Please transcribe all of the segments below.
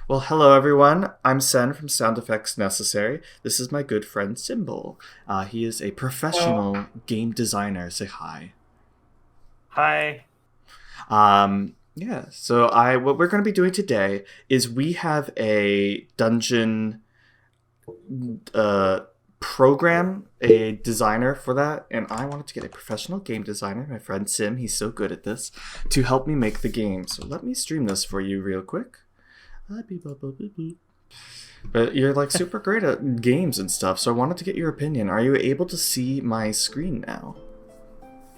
Well, hello everyone. I'm Sen from SoundEffectsNecessary. This is my good friend Symbol. He is a Oh, professional game designer. Say hi. hi. Yeah. So what we're going to be doing today is we have a dungeon uh, program, a designer for that, and I wanted to get a professional game designer, my friend Sim. He's so good at this, to help me make the game. So let me stream this for you real quick. But you're like super great at games and stuff, so I wanted to get your opinion. Are you able to see my screen now?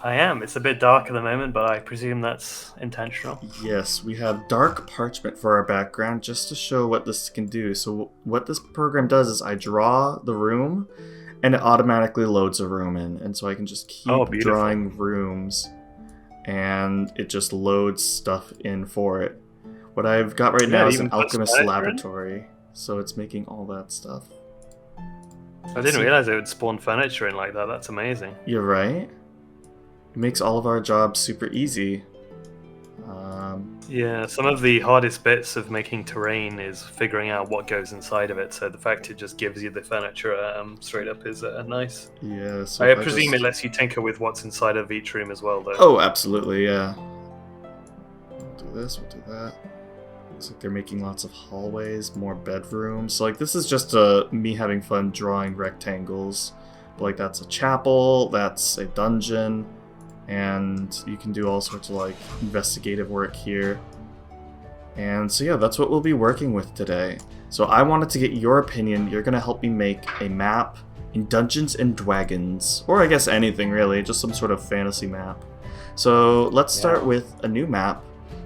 I am. It's a bit dark at the moment, but I presume that's intentional. Yes, we have dark parchment for our background just to show what this can do. So what this program does is I draw the room and it automatically loads a room in. And so I can just Oh, keep beautiful. drawing rooms and it just loads stuff in for it. What I've got right Yeah, now it is an even puts alchemist furniture in. laboratory, so it's making all that stuff. I didn't So realize it would spawn furniture in like that. That's amazing. you're right. It makes all of our jobs super easy. Um, Yeah, some of the hardest bits of making terrain is figuring out what goes inside of it. So the fact it just gives you the furniture straight up is nice. yeah, so I if I presume it just... lets you tinker with what's inside of each room as well, though. Oh, absolutely, yeah. We'll do this, we'll do that. Looks like they're making lots of hallways, more bedrooms. So, like, this is just me having fun drawing rectangles. But, like, that's a chapel, that's a dungeon, and you can do all sorts of, like, investigative work here. And so, yeah, that's what we'll be working with today. So, I wanted to get your opinion. You're going to help me make a map in Dungeons and Dragons, or I guess anything really, just some sort of fantasy map. So, let's Yeah. start with a new map.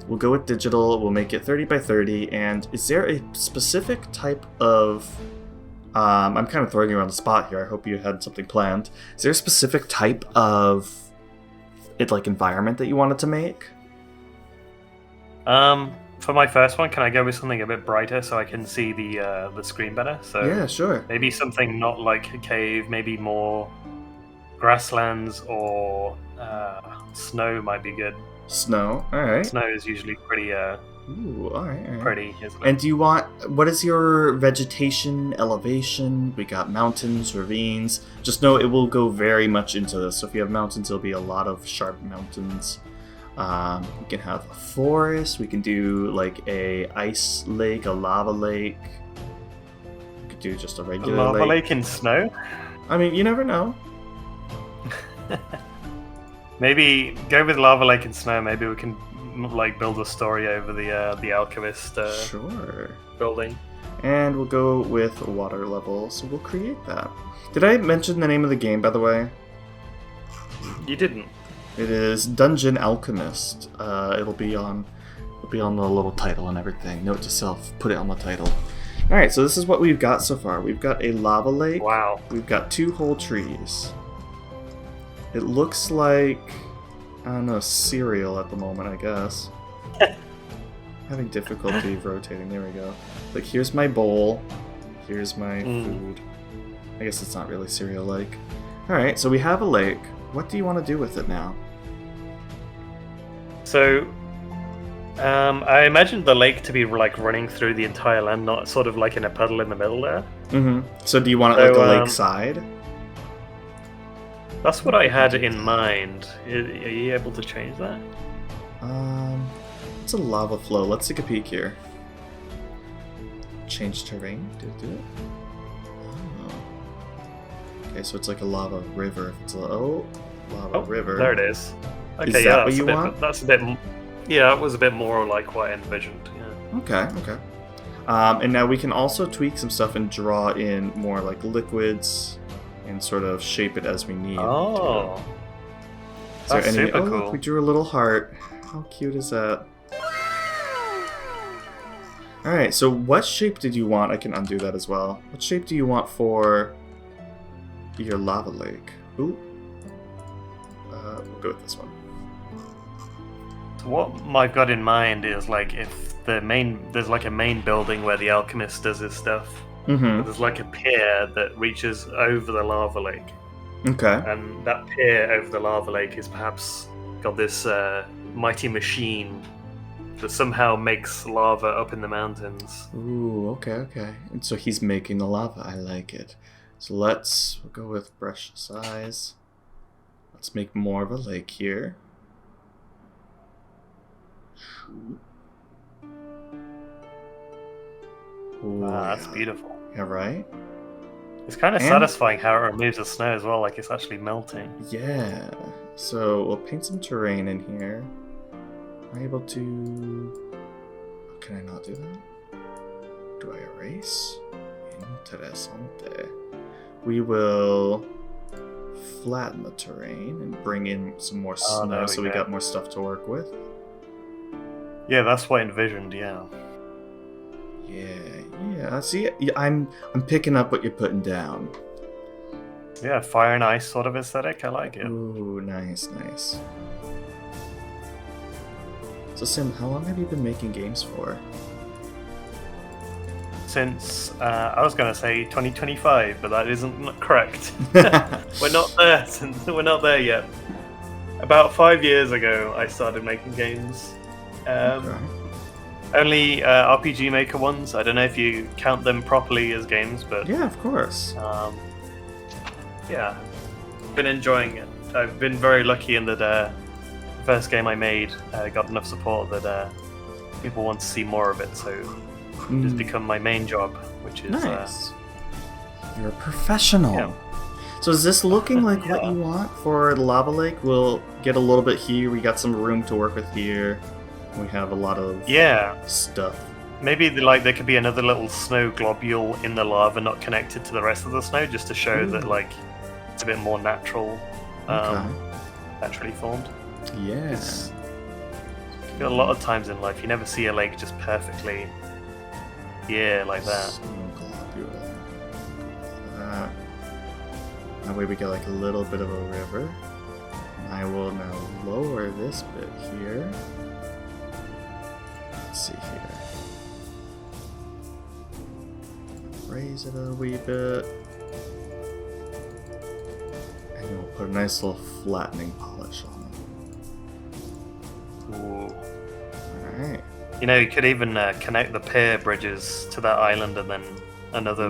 We'll go with digital, we'll make it 30 by 30, and is there a specific type of. I'm kind of throwing you on the spot here, I hope you had something planned. Is there a specific type of like environment that you wanted to make? For my first one, can I go with something a bit brighter so I can see the screen better? So Yeah, sure. maybe something not like a cave, maybe more grasslands or snow might be good. Snow, alright. Snow is usually pretty Ooh, alright. pretty, isn't it? And do you want, what is your vegetation, elevation? We got mountains, ravines. Just know it will go very much into this. So if you have mountains, it'll be a lot of sharp mountains. We can have a forest. We can do like a ice lake, a lava lake. We could do just a A regular lava lake. lake in snow? I mean, you never know. Maybe go with lava lake in snow. Maybe we can like build a story over the alchemist Sure. building. And we'll go with water level. So we'll create that. Did I mention the name of the game, by the way? You didn't. It is Dungeon Alchemist. It'll be on the little title and everything. Note to self: put it on the title. All right, so this is what we've got so far. We've got a lava lake. Wow. We've got 2 whole trees. It looks like, I don't know, cereal at the moment, I guess. Having difficulty rotating. There we go. Like, here's my bowl. Here's my food. I guess it's not really cereal-like. All right, so we have a lake. What do you want to do with it now? So, I imagined the lake to be like running through the entire land, not sort of like in a puddle in the middle there. Mm-hmm. So do you want it like So, a lakeside? that's what I had in mind. Are you able to change that? It's a lava flow. Let's take a peek here. Change terrain. Do it. Oh. Okay, so it's like a lava river. It's lava Oh, river. there it is. Okay, Is yeah, that what you want? That's a bit. Yeah, it was a bit more like what I envisioned. Yeah. Okay. And now we can also tweak some stuff and draw in more like liquids and sort of shape it as we need. Oh, Is there that's any? super Oh, look, cool. we drew a little heart. How cute is that? All right. So what shape did you want? I can undo that as well. What shape do you want for your lava lake? Ooh. We'll go with this one. So what I've got in mind is like if there's like a main building where the alchemist does his stuff. Mm-hmm. But there's like a pier that reaches over the lava lake, Okay. and that pier over the lava lake is perhaps got this mighty machine that somehow makes lava up in the mountains. Ooh, okay. And so he's making the lava. I like it. So we'll go with brush size. Let's make more of a lake here. Ooh, That's beautiful. Yeah, right? It's kind of satisfying how it removes the snow as well, like it's actually melting. Yeah. So we'll paint some terrain in here. Am I able to... Can I not do that? Do I erase? Interesante. We will flatten the terrain and bring in some more snow so we got more stuff to work with. Yeah, that's what I envisioned, yeah. Yeah. See, I'm picking up what you're putting down. Yeah, fire and ice sort of aesthetic. I like it. Ooh, nice. So Sim, how long have you been making games for? Since I was going to say 2025, but that isn't correct. We're not there. We're not there yet. About 5 years ago, I started making games. Okay. Only RPG Maker ones. I don't know if you count them properly as games, but yeah, of course. Yeah, been enjoying it. I've been very lucky in that the first game I made got enough support that people want to see more of it. So it's become my main job, which is nice. You're a professional. Yeah. So is this looking like what you want for the lava lake? We'll get a little bit here. We got some room to work with here. We have a lot of stuff. Maybe there could be another little snow globule in the lava, not connected to the rest of the snow, just to show that it's a bit more natural, naturally formed. Yeah. A lot of times in life, you never see a lake just perfectly, like that. Snow globule. That way we get like a little bit of a river. I will now lower this bit here. Let's see here. Raise it a wee bit. And we'll put a nice little flattening polish on it. Ooh. Alright. You could even connect the pier bridges to that island and then another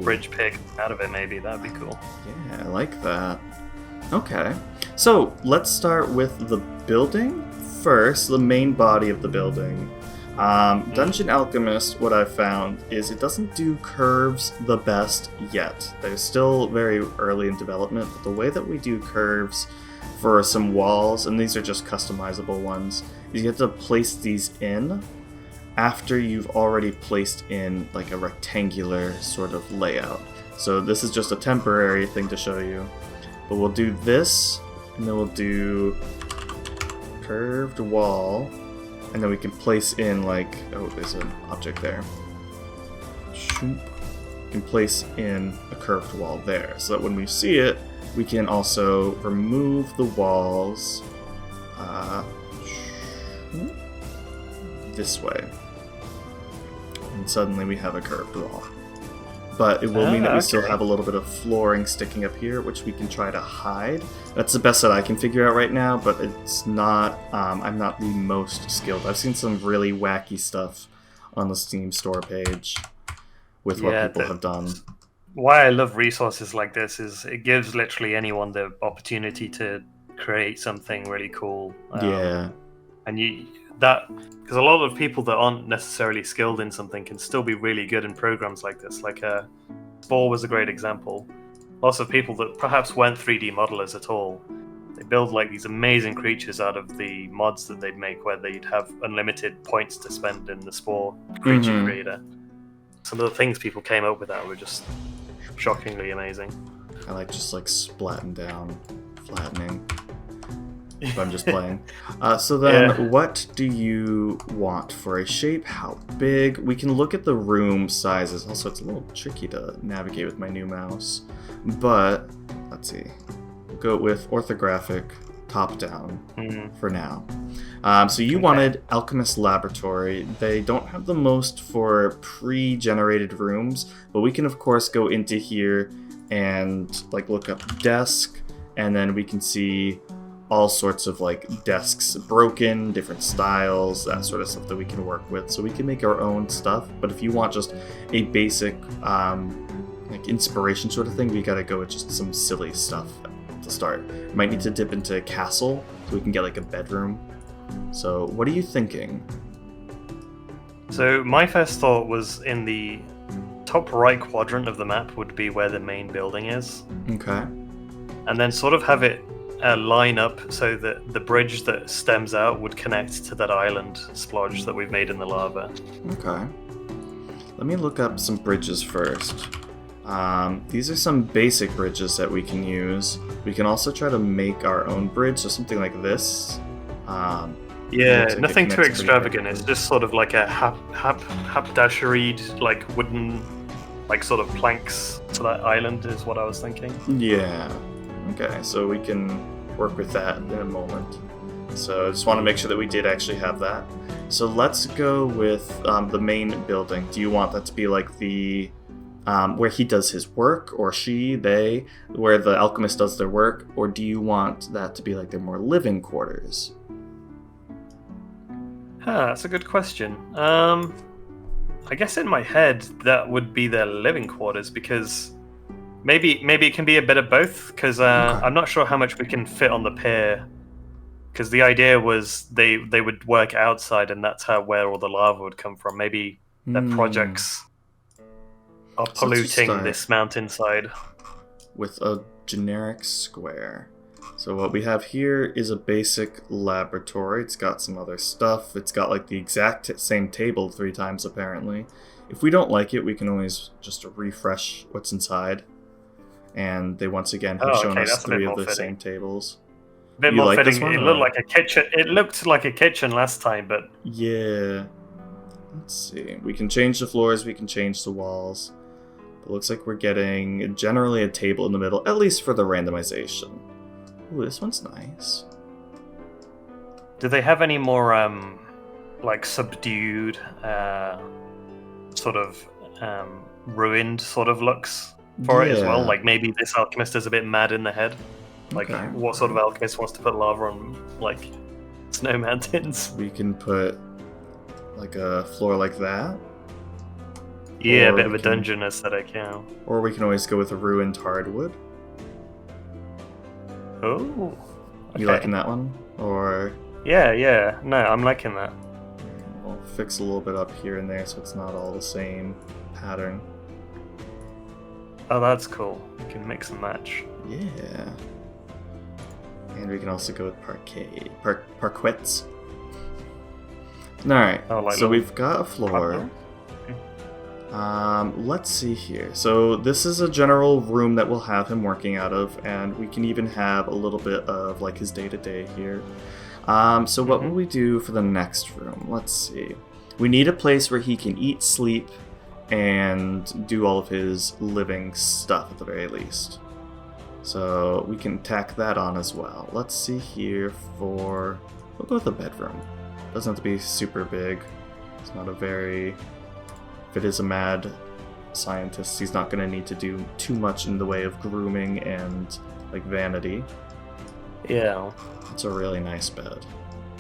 bridge pier out of it, maybe. That'd be cool. Yeah, I like that. Okay. So, let's start with the building first, the main body of the building. Dungeon Alchemist, what I've found is it doesn't do curves the best yet. They're still very early in development, but the way that we do curves for some walls, and these are just customizable ones, is you have to place these in after you've already placed in like a rectangular sort of layout. So this is just a temporary thing to show you. But we'll do this, and then we'll do curved wall. And then we can place in there's an object there. We can place in a curved wall there, so that when we see it, we can also remove the walls this way. And suddenly we have a curved wall. But it will mean that we still have a little bit of flooring sticking up here, which we can try to hide. That's the best that I can figure out right now, but it's not, I'm not the most skilled. I've seen some really wacky stuff on the Steam store page with what people have done. Why I love resources like this is it gives literally anyone the opportunity to create something really cool. And because a lot of people that aren't necessarily skilled in something can still be really good in programs like this. Like Spore was a great example. Lots of people that perhaps weren't 3D modelers at all, they build these amazing creatures out of the mods that they'd make, where they'd have unlimited points to spend in the Spore creature creator. Some of the things people came up with that were just shockingly amazing. I like just splatting down, flattening. If I'm just playing. So then, what do you want for a shape? How big? We can look at the room sizes. Also, it's a little tricky to navigate with my new mouse. But, let's see. We'll go with orthographic top-down for now. So you wanted Alchemist Laboratory. They don't have the most for pre-generated rooms, but we can, of course, go into here and look up desk, and then we can see all sorts of like desks broken, different styles, that sort of stuff that we can work with. So we can make our own stuff. But if you want just a basic like inspiration sort of thing, we gotta go with just some silly stuff to start. Might need to dip into a castle so we can get like a bedroom. So what are you thinking? So my first thought was in the top right quadrant of the map would be where the main building is. Okay. And then sort of have it line up so that the bridge that stems out would connect to that island splodge that we've made in the lava. Okay. Let me look up some bridges first. These are some basic bridges that we can use. We can also try to make our own bridge, so something like this. Yeah, nothing too extravagant. It's just sort of like a haberdashery, like wooden, like sort of planks to that island is what I was thinking. Yeah. Okay, so we can work with that in a moment. So I just want to make sure that we did actually have that. So let's go with the main building. Do you want that to be like the where he does his work, or she, they, where the alchemist does their work, or do you want that to be like their more living quarters? That's a good question. I guess in my head that would be their living quarters, because maybe it can be a bit of both, because okay. I'm not sure how much we can fit on the pier, because the idea was they would work outside, and that's where all the lava would come from. Maybe their projects are polluting this mountainside. With a generic square. So what we have here is a basic laboratory. It's got some other stuff. It's got like the exact same table 3 times apparently. If we don't like it, we can always just refresh what's inside. And they once again have shown us 3 of the same tables. A bit more fitting. It looked like a kitchen. It looked like a kitchen last time, but yeah. Let's see. We can change the floors. We can change the walls. But it looks like we're getting generally a table in the middle, at least for the randomization. Ooh, this one's nice. Do they have any more, like, subdued, sort of, ruined sort of looks for it as well? Like, maybe this alchemist is a bit mad in the head? Like, what sort of alchemist wants to put lava on, like, snow mountains? We can put, like, a floor like that. Yeah, a bit of a dungeon aesthetic, yeah. Or we can always go with a ruined hardwood. Oh, okay. You liking that one? Or yeah. No, I'm liking that. We'll fix a little bit up here and there so it's not all the same pattern. Oh, that's cool. You can mix and match. Yeah. And we can also go with parquets. Alright, so we've got a floor. Let's see here. So this is a general room that we'll have him working out of, and we can even have a little bit of like his day-to-day here. So what will we do for the next room? Let's see. We need a place where he can eat, sleep, and do all of his living stuff at the very least. So we can tack that on as well. Let's see here for... We'll go with the bedroom. Doesn't have to be super big. It's not a very... If it is a mad scientist, he's not going to need to do too much in the way of grooming and, like, vanity. Yeah. It's a really nice bed.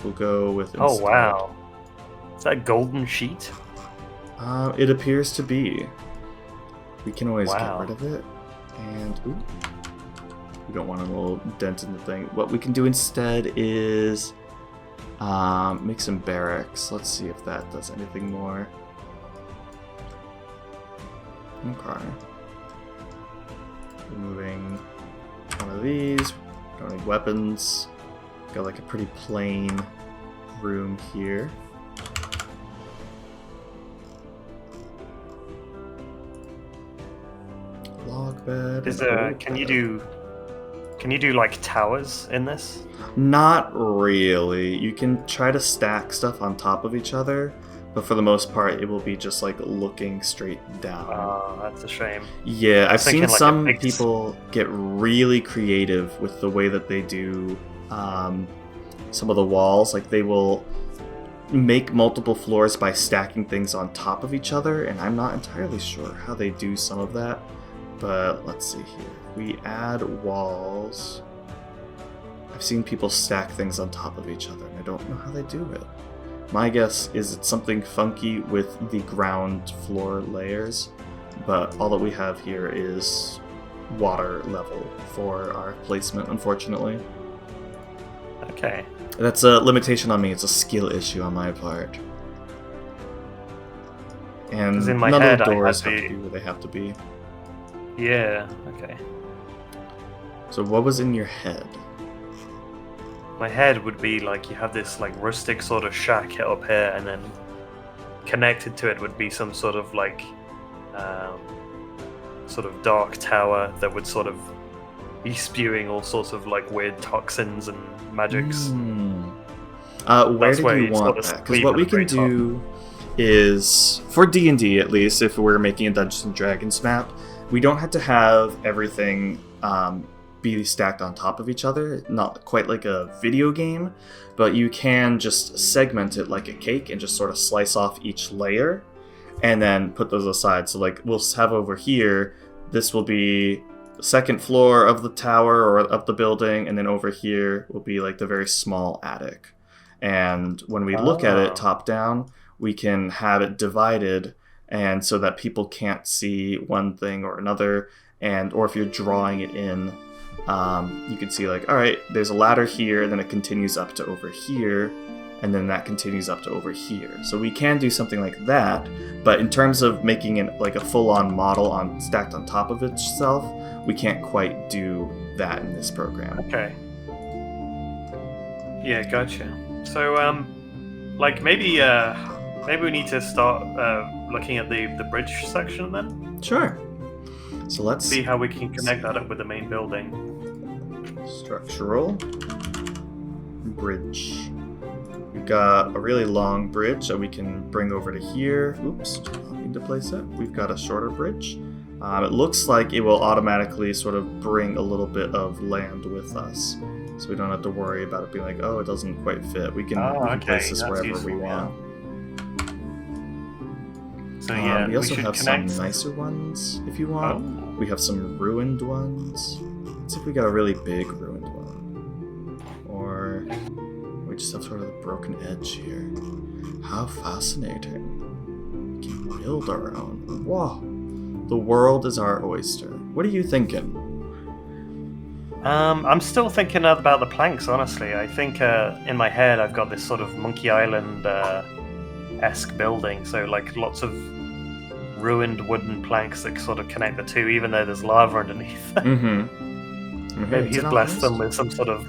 We'll go with... Oh, wow. Is that a golden sheet? It appears to be. We can always get rid of it. And, ooh. We don't want a little dent in the thing. What we can do instead is make some barracks. Let's see if that does anything more. Okay. Removing one of these. Don't need weapons. Got like a pretty plain room here. Log bed. Can you do like towers in this? Not really. You can try to stack stuff on top of each other, but for the most part, it will be just like looking straight down. Oh, that's a shame. Yeah, I've seen like some people get really creative with the way that they do some of the walls. Like they will make multiple floors by stacking things on top of each other, and I'm not entirely sure how they do some of that. But let's see here. We add walls. I've seen people stack things on top of each other, and I don't know how they do it. My guess is it's something funky with the ground floor layers, but all that we have here is water level for our placement, unfortunately. Okay. That's a limitation on me. It's a skill issue on my part. And in my none head, of the doors I have had to be where they have to be. Yeah, okay. So what was in your head? My head would be like you have this like rustic sort of shack up here, and then connected to it would be some sort of like sort of dark tower that would sort of be spewing all sorts of like weird toxins and magics. Where do you want that? Because what we can do is, for D&D at least, if we're making a Dungeons and Dragons map, we don't have to have everything be stacked on top of each other, not quite like a video game, but you can just segment it like a cake and just sort of slice off each layer and then put those aside. So like we'll have over here, this will be the second floor of the tower or of the building, and then over here will be like the very small attic. And when we look at it top down, we can have it divided, and so that people can't see one thing or another, and or if you're drawing it in, you can see like, all right, there's a ladder here, and then it continues up to over here, and then that continues up to over here. So we can do something like that, but in terms of making it like a full-on model stacked on top of itself, we can't quite do that in this program. Okay. Yeah, gotcha. So, like maybe we need to start looking at the bridge section then. Sure. So let's see how we can connect that up with the main building. Structural bridge. We've got a really long bridge that we can bring over to here. Oops, don't need to place it. We've got a shorter bridge. It looks like it will automatically sort of bring a little bit of land with us, so we don't have to worry about it being like, oh, it doesn't quite fit. We can place this wherever we want. So yeah, we also have connect some nicer ones if you want. We have some ruined ones. Let's see if we got a really big ruined one. Or we just have sort of the broken edge here. How fascinating. We can build our own. Whoa. The world is our oyster. What are you thinking? I'm still thinking about the planks, honestly. I think in my head I've got this sort of Monkey Island-esque building, so like lots of ruined wooden planks that sort of connect the two, even though there's lava underneath. Maybe he's blessed them with some sort of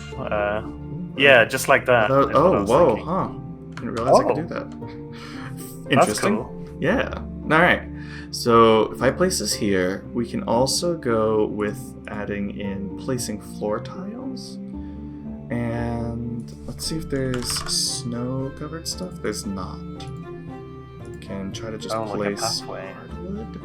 yeah, just like that. Oh, whoa, huh. Didn't realize I could do that. Interesting. That's cool. Yeah. Alright. So if I place this here, we can also go with adding in placing floor tiles. And let's see if there's snow-covered stuff. There's not. We can try to just place hardwood.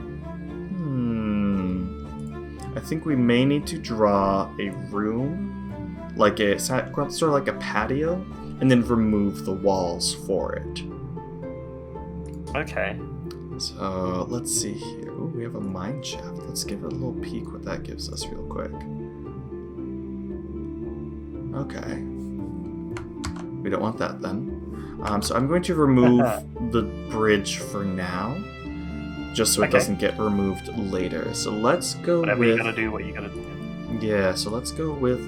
I think we may need to draw a room, like a sort of like a patio, and then remove the walls for it. Okay. So let's see here. Ooh, we have a mine shaft. Let's give it a little peek what that gives us real quick. Okay. We don't want that then. So I'm going to remove the bridge for now, just so it doesn't get removed later. So let's go Whatever you gotta do, what you gotta do. Yeah, so let's go with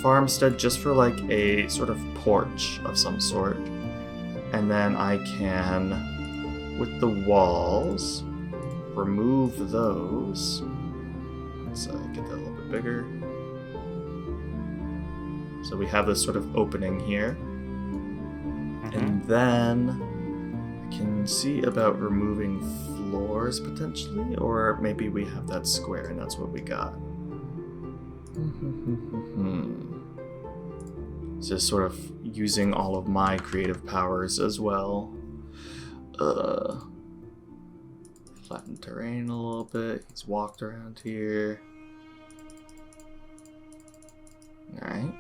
farmstead just for like a sort of porch of some sort. And then I can, with the walls, remove those. Let's get that a little bit bigger. So we have this sort of opening here. And then I can see about removing floors potentially, or maybe we have that square and that's what we got. Just sort of using all of my creative powers as well. Flatten terrain a little bit. He's walked around here. Alright.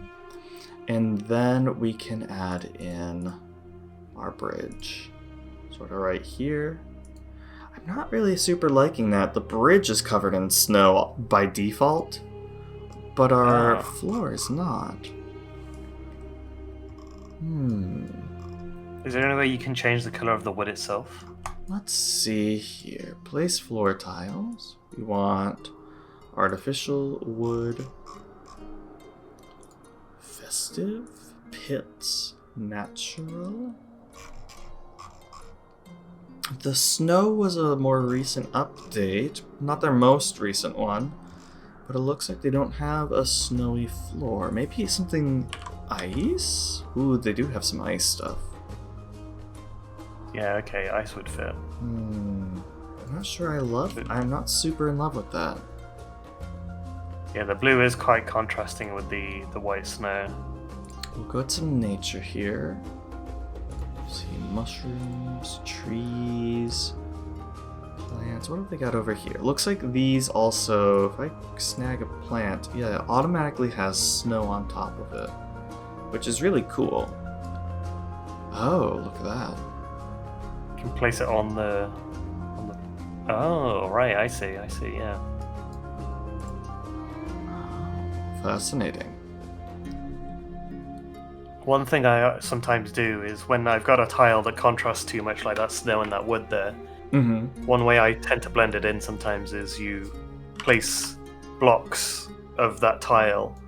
And then we can add in our bridge. Sort of right here. I'm not really super liking that. The bridge is covered in snow by default, but our floor is not. Is there any way you can change the color of the wood itself? Let's see here. Place floor tiles. We want artificial wood, festive, pits, natural. The snow was a more recent update, not their most recent one, but it looks like they don't have a snowy floor. Maybe something ice? Ooh, they do have some ice stuff. Yeah, okay, ice would fit. I'm not sure I love it. I'm not super in love with that. Yeah, the blue is quite contrasting with the white snow. We'll go to nature here. See, mushrooms, trees, plants. What have they got over here? Looks like these also, if I snag a plant, yeah, it automatically has snow on top of it, which is really cool. Oh, look at that. You can place it on the... Oh, right, I see, yeah. Fascinating. One thing I sometimes do is when I've got a tile that contrasts too much, like that snow and that wood there, one way I tend to blend it in sometimes is you place blocks of that tile,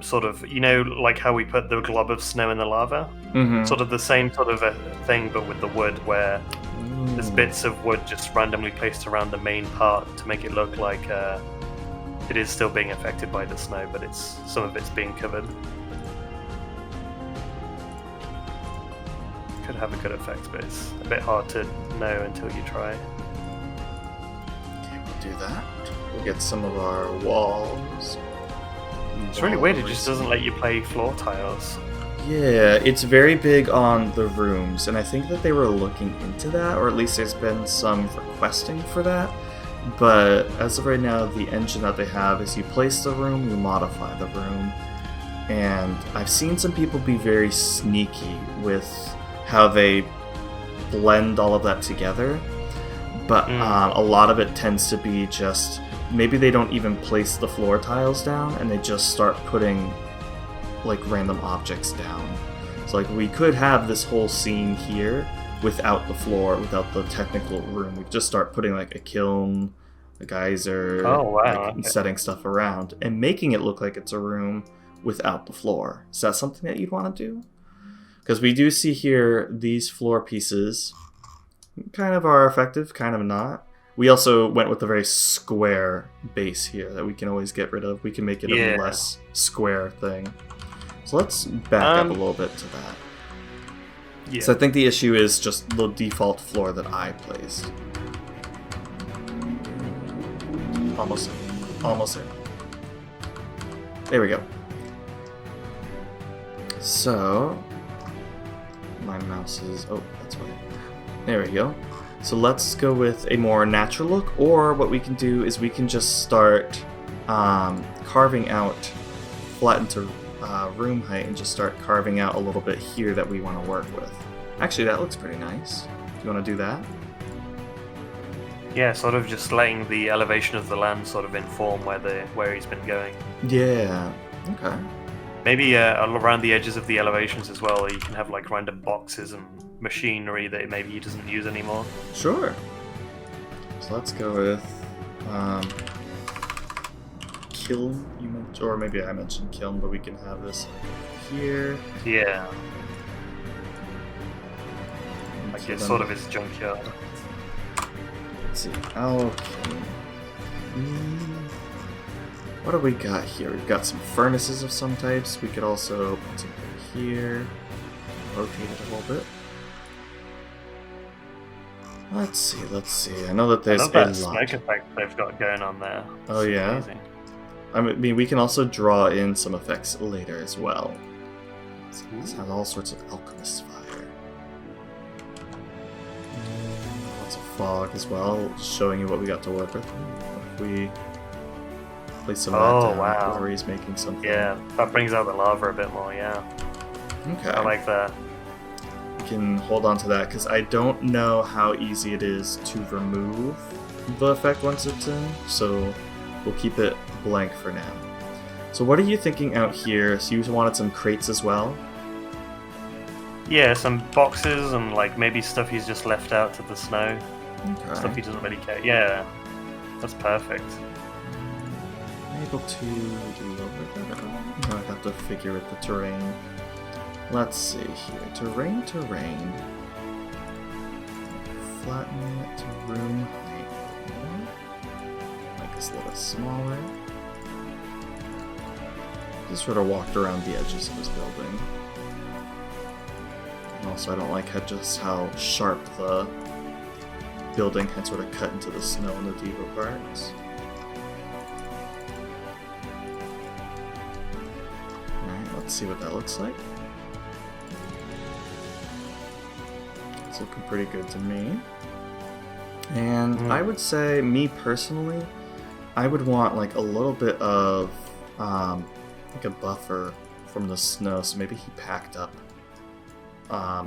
sort of, you know, like how we put the glob of snow in the lava? Sort of the same sort of a thing, but with the wood, where there's bits of wood just randomly placed around the main part to make it look like it is still being affected by the snow, but some of it's being covered. Could have a good effect, but it's a bit hard to know until you try. Okay, we'll do that. We'll get some of our walls. It's really weird, it just doesn't let you play floor tiles. Yeah, it's very big on the rooms, and I think that they were looking into that, or at least there's been some requesting for that. But as of right now, the engine that they have is you place the room, you modify the room. And I've seen some people be very sneaky with how they blend all of that together, but a lot of it tends to be just maybe they don't even place the floor tiles down and they just start putting like random objects down. So like we could have this whole scene here without the floor, without the technical room. We just start putting like a kiln, a geyser, setting stuff around and making it look like it's a room without the floor. Is that something that you'd want to do? Because we do see here these floor pieces kind of are effective, kind of not. We also went with a very square base here that we can always get rid of. We can make it a less square thing. So let's back up a little bit to that. Yeah. So I think the issue is just the default floor that I placed. Almost there. There we go. So my mouse is... Oh, that's right. There we go. So let's go with a more natural look, or what we can do is we can just start carving out, flatten to room height, and just start carving out a little bit here that we want to work with. Actually, that looks pretty nice. Do you want to do that? Yeah, sort of just letting the elevation of the land sort of inform where he's been going. Yeah, okay. Maybe around the edges of the elevations as well, you can have like random boxes and machinery that maybe he doesn't use anymore. Sure. So let's go with kiln, you mentioned, or maybe I mentioned kiln, but we can have this here. Yeah. Like it's sort of his junkyard. Let's see. Okay. What do we got here? We've got some furnaces of some types. We could also put something here. Rotate it a little bit. Let's see. I know that there's I love that smoke effect they've got going on there. Oh, it's amazing. I mean, we can also draw in some effects later as well. This has all sorts of alchemist fire. Lots of fog as well, showing you what we got to work with. If we place some of that down, where he's making something. Yeah, that brings out the lava a bit more, yeah. Okay. I like that. We can hold on to that, because I don't know how easy it is to remove the effect once it's in, so we'll keep it blank for now. So what are you thinking out here? So you wanted some crates as well? Yeah, some boxes and like maybe stuff he's just left out to the snow. Okay. Stuff he doesn't really care. Yeah, that's perfect. Able to lower that at all? No, I'd have to figure with the terrain. Let's see here. Terrain. Flatten it to room height. Make this a little bit smaller. Just sort of walked around the edges of this building. And also, I don't like just how sharp the building had sort of cut into the snow in the deeper parts. Alright, let's see what that looks like. It's looking pretty good to me. And I would say, me personally, I would want like a little bit of like a buffer from the snow, so maybe he packed up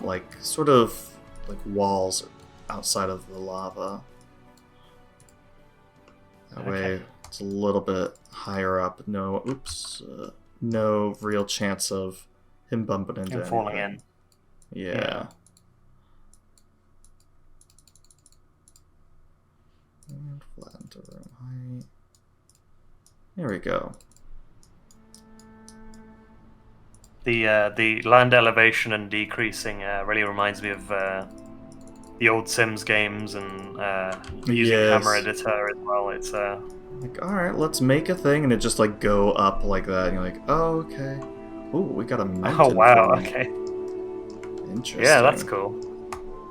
like sort of like walls outside of the lava. That way it's a little bit higher up. No, no real chance of him bumping into anything. Falling in. Yeah. And flatten to room height. There we go. The land elevation and decreasing really reminds me of the old Sims games and using camera editor as well. It's like, all right, let's make a thing, and it just like go up like that, and you're like, oh, okay. Ooh, we got a mountain. Oh wow, okay. Interesting. Yeah, that's cool.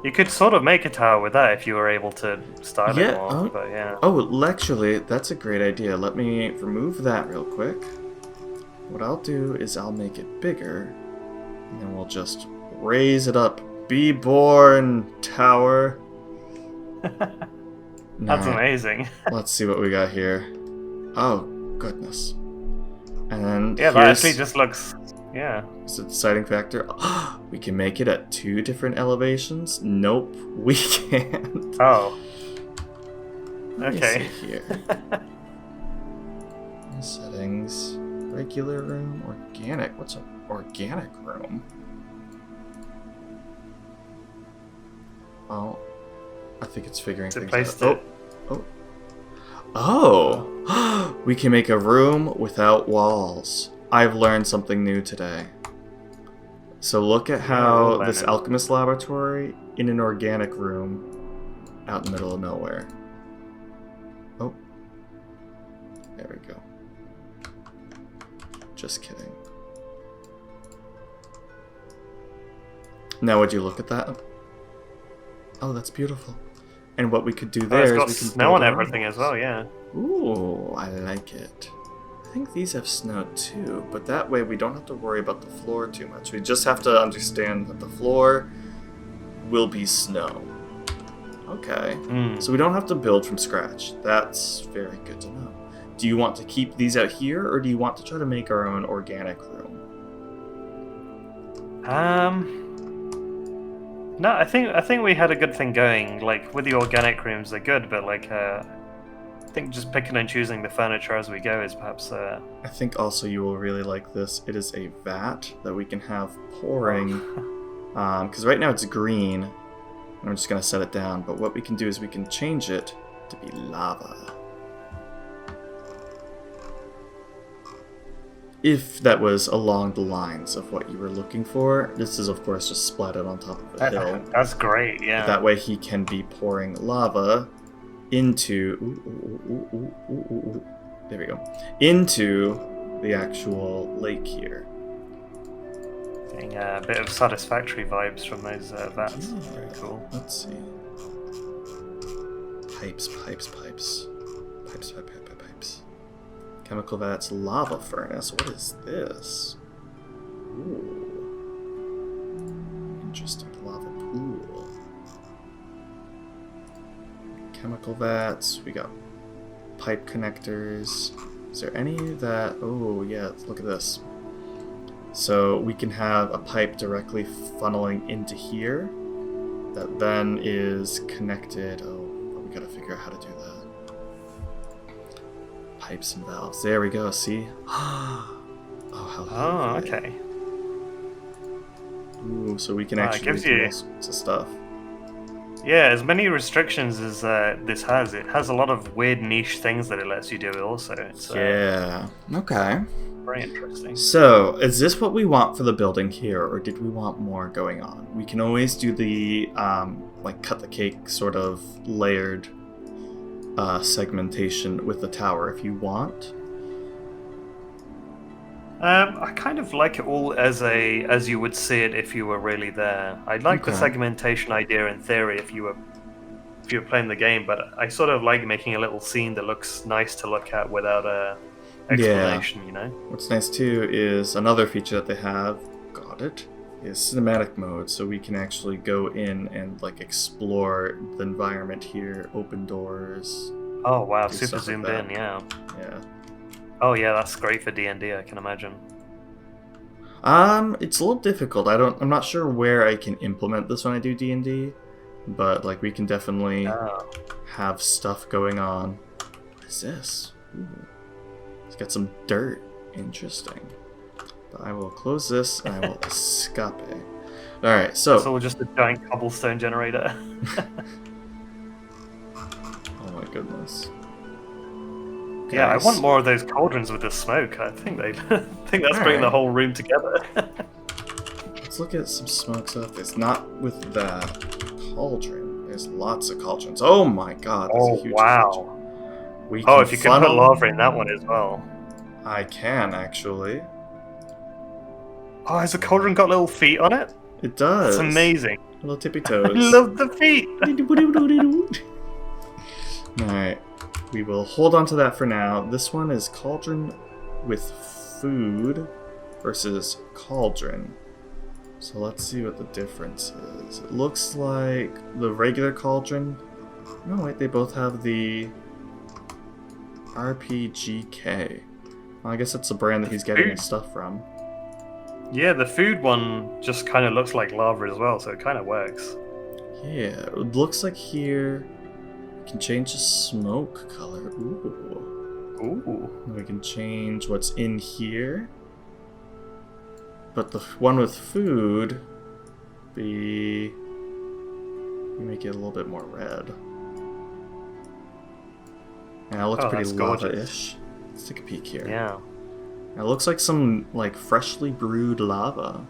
You could sort of make a tower with that if you were able to style it more. But yeah. Oh, actually, that's a great idea. Let me remove that real quick. What I'll do is I'll make it bigger, and then we'll just raise it up. Be born, tower. That's amazing. Let's see what we got here. Oh, goodness. And yeah, that actually just looks... Yeah. Is it the deciding factor? We can make it at 2 different elevations? Nope, we can't. Oh. Okay. Let me see here. Settings. Regular room, organic. What's an organic room? Oh, I think it's figuring things out. Oh, we can make a room without walls. I've learned something new today. So look at how this alchemist laboratory in an organic room out in the middle of nowhere. Oh, there we go. Just kidding. Now would you look at that? Oh, that's beautiful. And what we could do there is we can snow on everything as well, yeah. Ooh, I like it. I think these have snow too, but that way we don't have to worry about the floor too much. We just have to understand that the floor will be snow. Okay. So we don't have to build from scratch. That's very good to know. Do you want to keep these out here, or do you want to try to make our own organic room? No, I think we had a good thing going. Like with the organic rooms, they're good, but like I think just picking and choosing the furniture as we go is perhaps. I think also you will really like this. It is a vat that we can have pouring. Because right now it's green. And I'm just gonna set it down. But what we can do is we can change it to be lava. If that was along the lines of what you were looking for. This is, of course, just splatted on top of a hill. That's great, yeah. That way he can be pouring lava into... there we go. Into the actual lake here. Getting a bit of satisfactory vibes from those vats. Yeah. Very cool. Let's see. Pipes. Pipes. Chemical vats, lava furnace. What is this? Ooh. Interesting. Lava pool. Chemical vats. We got pipe connectors. Is there any that... Oh, yeah. Look at this. So we can have a pipe directly funneling into here that then is connected. Oh, but we gotta figure out how to do that. Pipes and valves. There we go. See? Oh, how lovely. Oh, okay. Ooh, so we can It actually gives do you all sorts of stuff. Yeah, as many restrictions as this has, it has a lot of weird niche things that it lets you do also. It's Yeah. Okay. very interesting. So, is this what we want for the building here, or did we want more going on? We can always do the, like, cut the cake sort of layered segmentation with the tower if you want. I kind of like it all as you would see it if you were really there. I like the Okay. segmentation idea in theory if you were playing the game, but I sort of like making a little scene that looks nice to look at without a explanation, you know? What's nice too is another feature that they have, got it, is cinematic mode, so we can actually go in and like explore the environment here, open doors. Oh wow, do super stuff like zoomed that. in, yeah. Yeah. Oh yeah, that's great for D&D, I can imagine. It's a little difficult. I'm not sure where I can implement this when I do D&D, but like we can definitely Oh. have stuff going on. What is this? Ooh. It's got some dirt. Interesting. But I will close this and I will escape. Alright, so... It's all just a giant cobblestone generator. Oh my goodness. Okay, Yeah, I want more of those cauldrons with the smoke. I think they think that's bringing the whole room together. Let's look at some smoke stuff. It's not with that cauldron. There's lots of cauldrons. Oh my god, that's a huge cauldron. We Oh, can if you can put lava in that one as well. I can, actually. Oh, has the cauldron got little feet on it? It does. It's amazing. Little tippy toes. I love the feet. Alright. We will hold on to that for now. This one is cauldron with food versus cauldron. So let's see what the difference is. It looks like the regular cauldron... No, wait, they both have the RPGK. Well, I guess that's the brand that he's getting his stuff from. Yeah, the food one just kind of looks like lava as well, so it kind of works. Yeah, it looks like here we can change the smoke color. Ooh. Ooh. We can change what's in here. But the one with food, we make it a little bit more red. And it looks pretty lava-ish. Let's take a peek here. Yeah. It looks like some like freshly brewed lava.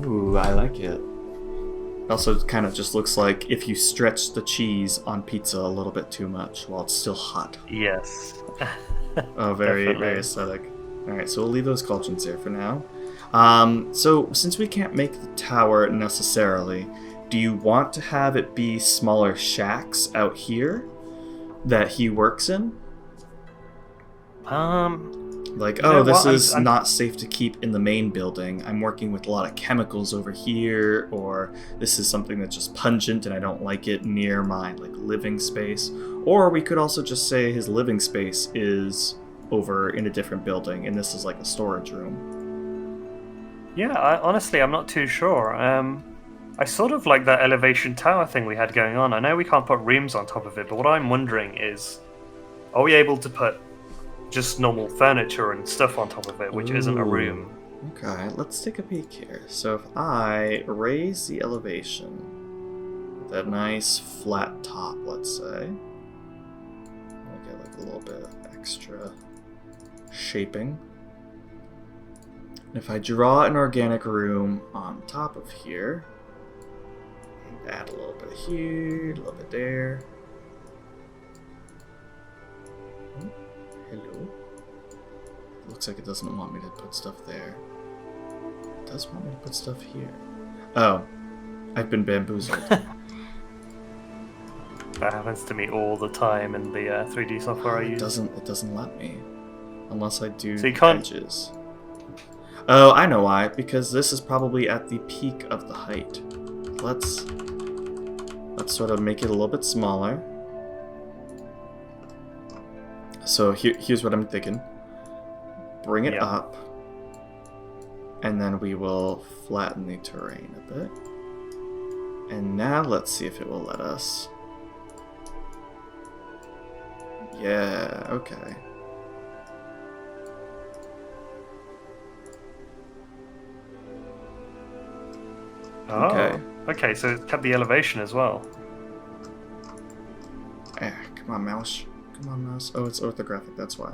Ooh, I like it. Also, it kind of just looks like if you stretch the cheese on pizza a little bit too much while it's still hot. Yes. Oh, very aesthetic. Alright, so we'll leave those cauldrons there for now. So, since we can't make the tower necessarily, do you want to have it be smaller shacks out here that he works in? Like, oh, this is not safe to keep in the main building. I'm working with a lot of chemicals over here, or this is something that's just pungent and I don't like it near my like living space. Or we could also just say his living space is over in a different building and this is like a storage room. Yeah, honestly, I'm not too sure. I sort of like that elevation tower thing we had going on. I know we can't put rooms on top of it, but what I'm wondering is, are we able to put just normal furniture and stuff on top of it, which isn't a room? Okay, let's take a peek here. So if I raise the elevation, that nice flat top, let's say, I'll get like a little bit extra shaping. And if I draw an organic room on top of here, add a little bit here, a little bit there. Hello. Looks like it doesn't want me to put stuff there. It does want me to put stuff here. Oh, I've been bamboozled. That happens to me all the time in the 3D software I use. It doesn't let me. Unless I do so you can't... edges. Oh, I know why. Because this is probably at the peak of the height. Let's sort of make it a little bit smaller. So here's what I'm thinking. Bring it up. And then we will flatten the terrain a bit. And now let's see if it will let us. Yeah, okay. Oh, okay, so it kept the elevation as well. Come on, mouse. Come on, mouse. Oh, it's orthographic, that's why.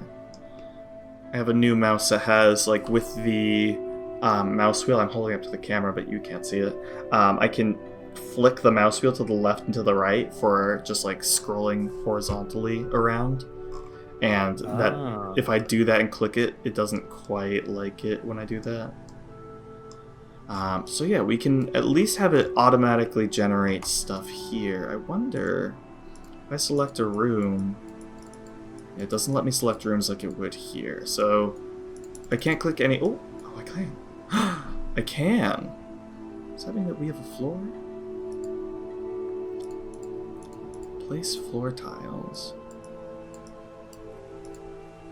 I have a new mouse that has, like, with the mouse wheel, I'm holding up to the camera, but you can't see it. I can flick the mouse wheel to the left and to the right for just, like, scrolling horizontally around. And that if I do that and click it, it doesn't quite like it when I do that. So yeah, we can at least have it automatically generate stuff here. I wonder if I select a room. It doesn't let me select rooms like it would here. So I can't click any. Oh, I can. I can. Does that mean that we have a floor? Place floor tiles.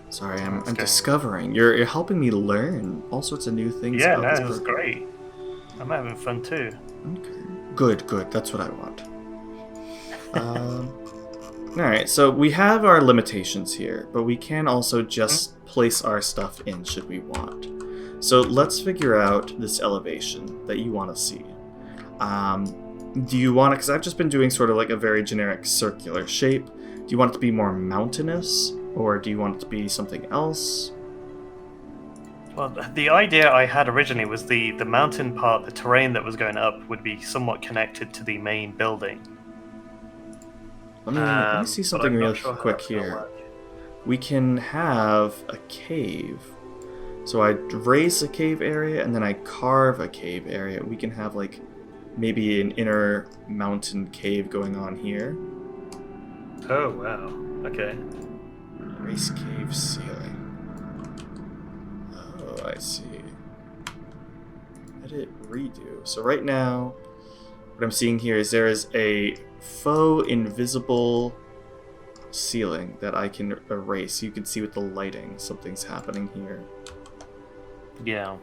Sorry, I'm discovering. You're helping me learn all sorts of new things. Yeah, that is great. I'm having fun too. Okay. Good. That's what I want. Alright, so we have our limitations here, but we can also just place our stuff in should we want. So let's figure out this elevation that you want to see. Do you want it, because I've just been doing sort of like a very generic circular shape. Do you want it to be more mountainous, or do you want it to be something else? Well, the idea I had originally was the mountain part, the terrain that was going up, would be somewhat connected to the main building. Let me see something real quick here. We can have a cave. So I raise a cave area, and then I carve a cave area. We can have, like, maybe an inner mountain cave going on here. Oh, wow. Okay. Raise cave ceiling. Oh, I see. Edit, redo. So right now, what I'm seeing here is there is a faux invisible ceiling that I can erase. You can see with the lighting something's happening here. Yeah.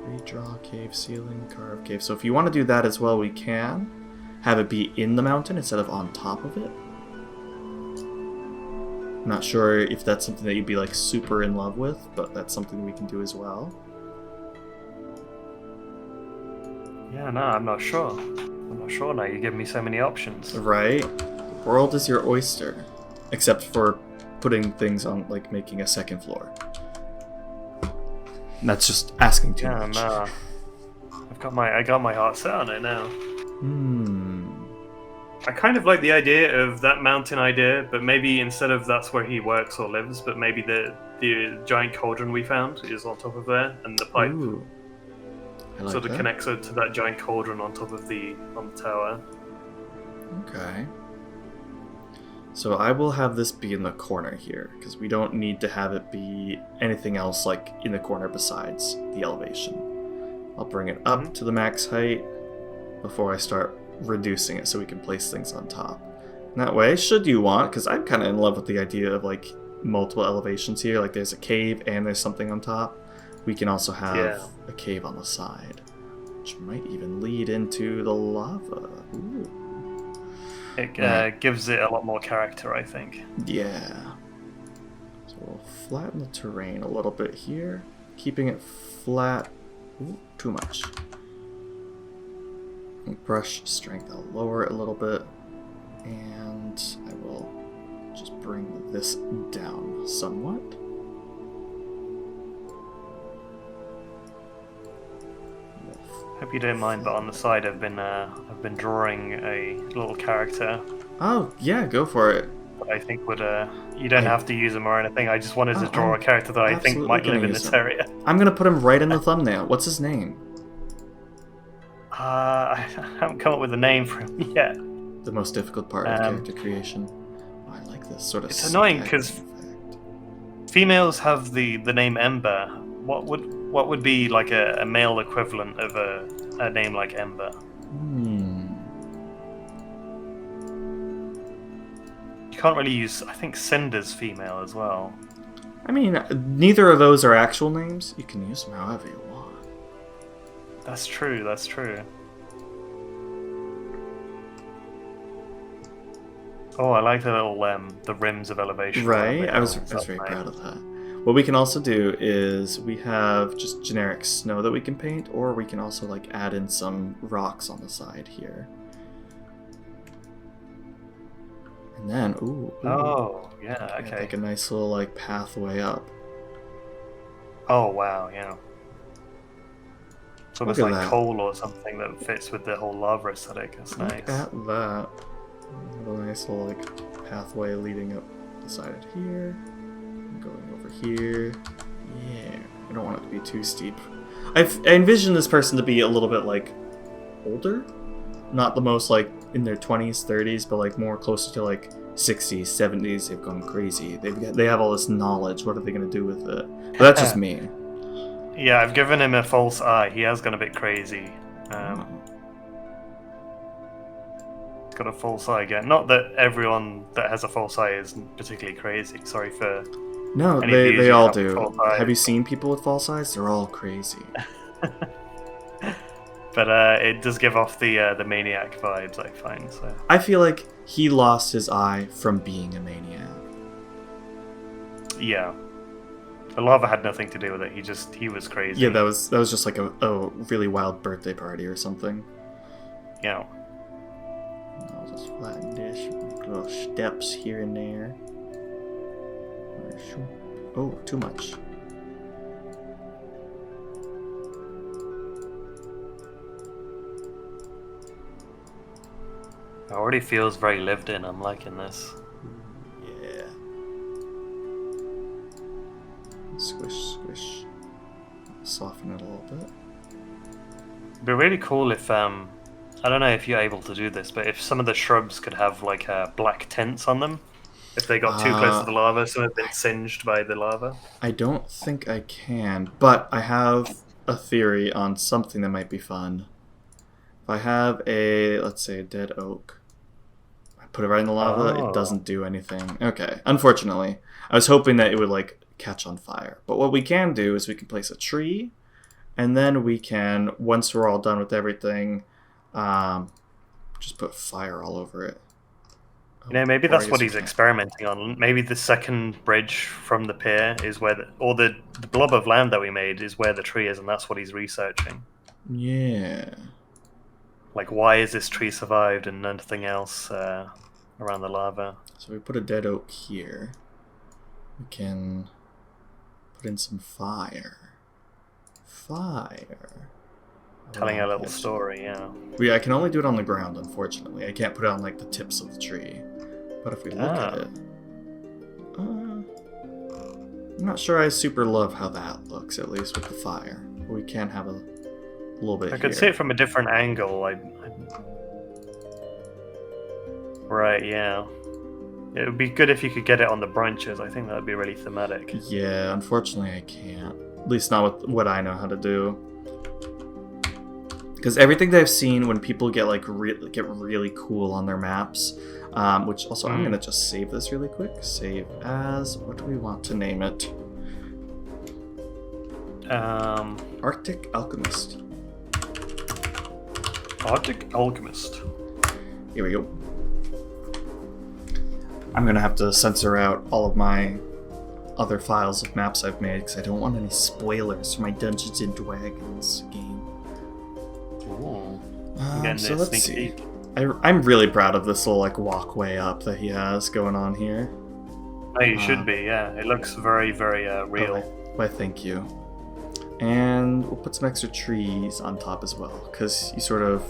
Redraw cave ceiling, carve cave. So if you want to do that as well, we can. Have it be in the mountain instead of on top of it. I'm not sure if that's something that you'd be like super in love with, but that's something we can do as well. Yeah, no, I'm not sure. I'm not sure now. You give me so many options. Right? The world is your oyster. Except for putting things on, like making a second floor. That's just asking too much. No. I got my heart set on it now. I kind of like the idea of that mountain idea, but maybe instead of that's where he works or lives, but maybe the giant cauldron we found is on top of there, and the pipe like sort of connects it to that giant cauldron on top of on the tower. Okay. So I will have this be in the corner here, because we don't need to have it be anything else like in the corner besides the elevation. I'll bring it up to the max height before I start reducing it so we can place things on top. And that way, should you want, because I'm kind of in love with the idea of like multiple elevations here, like there's a cave and there's something on top, we can also have a cave on the side, which might even lead into the lava. Ooh. It gives it a lot more character, I think. Yeah. So we'll flatten the terrain a little bit here, keeping it flat. Ooh, too much. Brush strength, I'll lower it a little bit, and I will just bring this down somewhat. Hope you don't mind, but on the side I've been drawing a little character. Oh yeah, go for it. That I think would you don't have to use him or anything. I just wanted to draw a character that I think might live in this area. I'm gonna put him right in the thumbnail. What's his name? I haven't come up with a name for him yet. The most difficult part of character creation. Oh, I like this sort of. It's annoying because females have the name Ember. What would be like a male equivalent of a name like Ember? You can't really use. I think Cinder's female as well. I mean, neither of those are actual names. You can use them however you want. That's true. That's true. Oh, I like the little the rims of elevation. Right, I was very proud of that. What we can also do is we have just generic snow that we can paint, or we can also like add in some rocks on the side here. And then, ooh. Oh, yeah, okay. Like a nice little like pathway up. Oh, wow, yeah. It's almost Look at like that. coal or something that fits with the whole lava aesthetic. That's nice. Look at that. A nice little like pathway leading up the side of here. Going over here. Yeah. I don't want it to be too steep. I envision this person to be a little bit like older. Not the most like in their 20s, 30s, but like more closer to like 60s, 70s. They've gone crazy. They have all this knowledge. What are they going to do with it? But that's just me. Yeah, I've given him a false eye. He has gone a bit crazy. He's got a false eye again. Not that everyone that has a false eye is particularly crazy. Sorry for... No, they all do. Have you seen people with false eyes? They're all crazy. But it does give off the maniac vibes, I find. So I feel like he lost his eye from being a maniac. Yeah. The lava had nothing to do with it. He was crazy. Yeah, that was just like a really wild birthday party or something. Yeah. I'll just flatten this. Little steps here and there. Oh, too much. It already feels very lived in. I'm liking this. Yeah. Squish, squish. Soften it a little bit. It'd be really cool if I don't know if you're able to do this, but if some of the shrubs could have like black tints on them, if they got too close to the lava, so they've been singed by the lava. I don't think I can, but I have a theory on something that might be fun. If I have let's say a dead oak, I put it right in the lava, it doesn't do anything. Okay, unfortunately. I was hoping that it would like catch on fire. But what we can do is we can place a tree, and then we can, once we're all done with everything, just put fire all over it. You know, maybe that's what he's experimenting on. Maybe the second bridge from the pier is where the blob of land that we made is where the tree is, and that's what he's researching. Yeah. Like, why is this tree survived and nothing else around the lava? So we put a dead oak here. We can put in some fire. Fire. Telling a little story, yeah. I can only do it on the ground, unfortunately. I can't put it on like the tips of the tree. But if we look at it, I'm not sure I super love how that looks, at least with the fire. We can have a little bit. I could see it from a different angle. Right, yeah. It would be good if you could get it on the branches. I think that would be really thematic. Yeah, unfortunately I can't. At least not with what I know how to do. Because everything that I've seen when people get like get really cool on their maps, which also I'm gonna just save this really quick. Save as, what do we want to name it? Arctic Alchemist. Arctic Alchemist. Here we go. I'm gonna have to censor out all of my other files of maps I've made because I don't want any spoilers for my Dungeons and Dragons game. So let's see. I'm really proud of this little like walkway up that he has going on here. Oh, you should be, yeah. It looks very, very real. Why, thank you. And we'll put some extra trees on top as well, because you sort of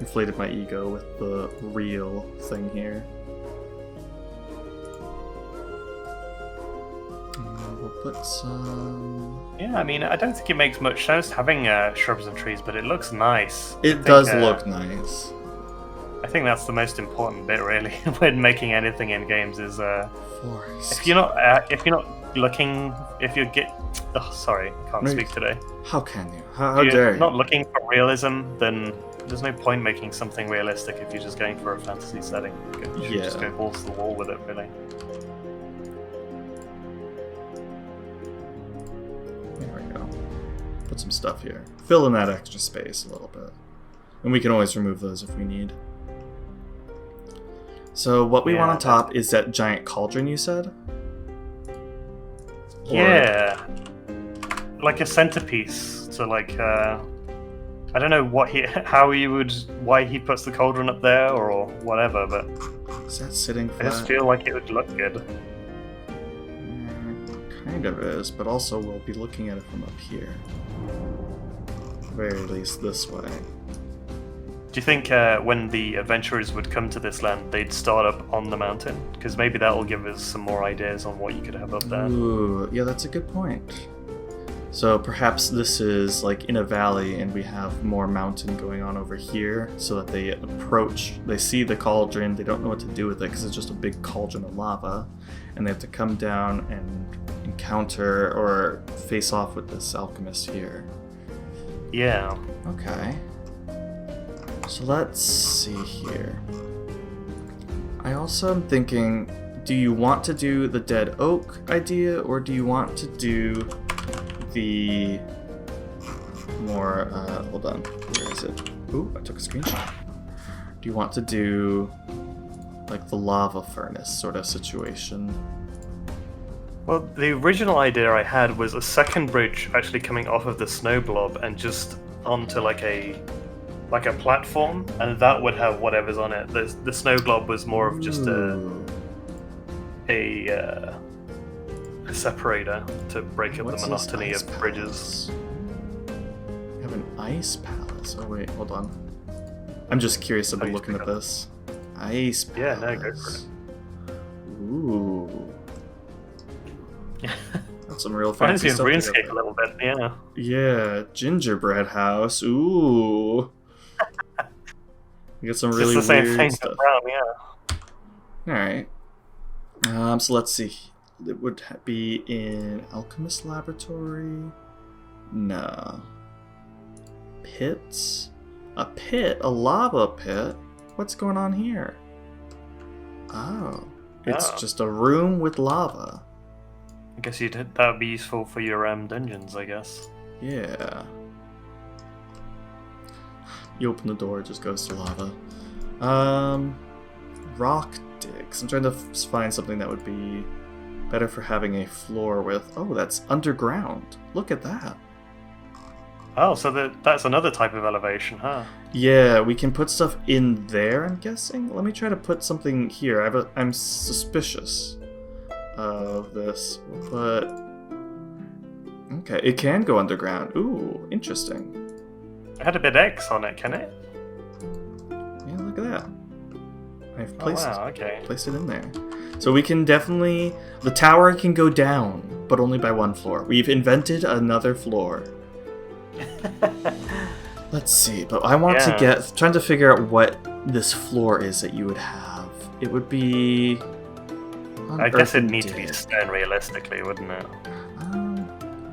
inflated my ego with the real thing here. We'll put some... Yeah, I mean, I don't think it makes much sense having shrubs and trees, but it looks nice. It does look nice. I think that's the most important bit, really, when making anything in games is forest. If you're not looking, sorry, can't speak today. How can you? How dare you? If you're not looking for realism, then there's no point making something realistic if you're just going for a fantasy setting. You should just go balls to the wall with it, really. Put some stuff here. Fill in that extra space a little bit. And we can always remove those if we need. So what we want on top is that giant cauldron you said? Yeah, like a centerpiece. So like, I don't know why he puts the cauldron up there or whatever, but is that sitting flat? I just feel like it would look good. Kind of is, but also we'll be looking at it from up here. At the very least this way. Do you think when the adventurers would come to this land, they'd start up on the mountain? Because maybe that will give us some more ideas on what you could have up there. Ooh, yeah, that's a good point. So perhaps this is like in a valley and we have more mountain going on over here so that they approach, they see the cauldron, they don't know what to do with it because it's just a big cauldron of lava, and they have to come down and encounter or face off with this alchemist here. Yeah. Okay. So let's see here. I also am thinking, do you want to do the dead oak idea or do you want to do the more, hold on, where is it? Ooh, I took a screenshot. Do you want to do like the lava furnace sort of situation? Well, the original idea I had was a second bridge actually coming off of the snow blob and just onto like a platform, and that would have whatever's on it. The snow glob was more of just a separator to break up the monotony of bridges. We have an ice palace. Oh wait, hold on. I'm just curious about looking at this. Ice palace. Yeah, no, go for it. Ooh. That's some real fancy stuff. RuneScape a little bit, yeah. Yeah, gingerbread house. Ooh. You get some really it's the same weird thing stuff. Brown, yeah. Alright. So let's see. It would be in Alchemist Laboratory. No. Pits? A pit? A lava pit? What's going on here? Oh. It's just a room with lava. I guess that would be useful for your dungeons, I guess. Yeah. You open the door, it just goes to lava. Rock digs. I'm trying to find something that would be better for having a floor with. Oh, that's underground. Look at that. Oh, so that's another type of elevation, huh? Yeah, we can put stuff in there, I'm guessing. Let me try to put something here. I'm suspicious of this. We'll put... Okay, it can go underground. Ooh, interesting. It had a bit X on it, can it? Yeah, look at that. I've placed it in there. So we can definitely... The tower can go down, but only by one floor. We've invented another floor. Let's see, but I want to trying to figure out what this floor is that you would have. It would be... I guess it'd need to be stone realistically, wouldn't it?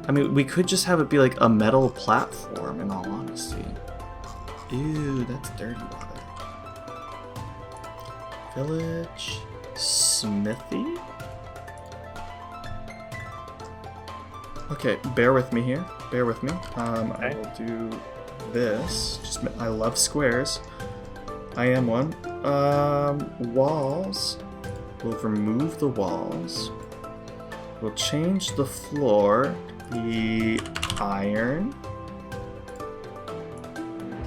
I mean, we could just have it be like a metal platform, in all honesty. Ew, that's dirty water. Village... Smithy? Okay, bear with me here. Bear with me. I will do this. I love squares. I am one. Walls. We'll remove the walls. We'll change the floor to be iron.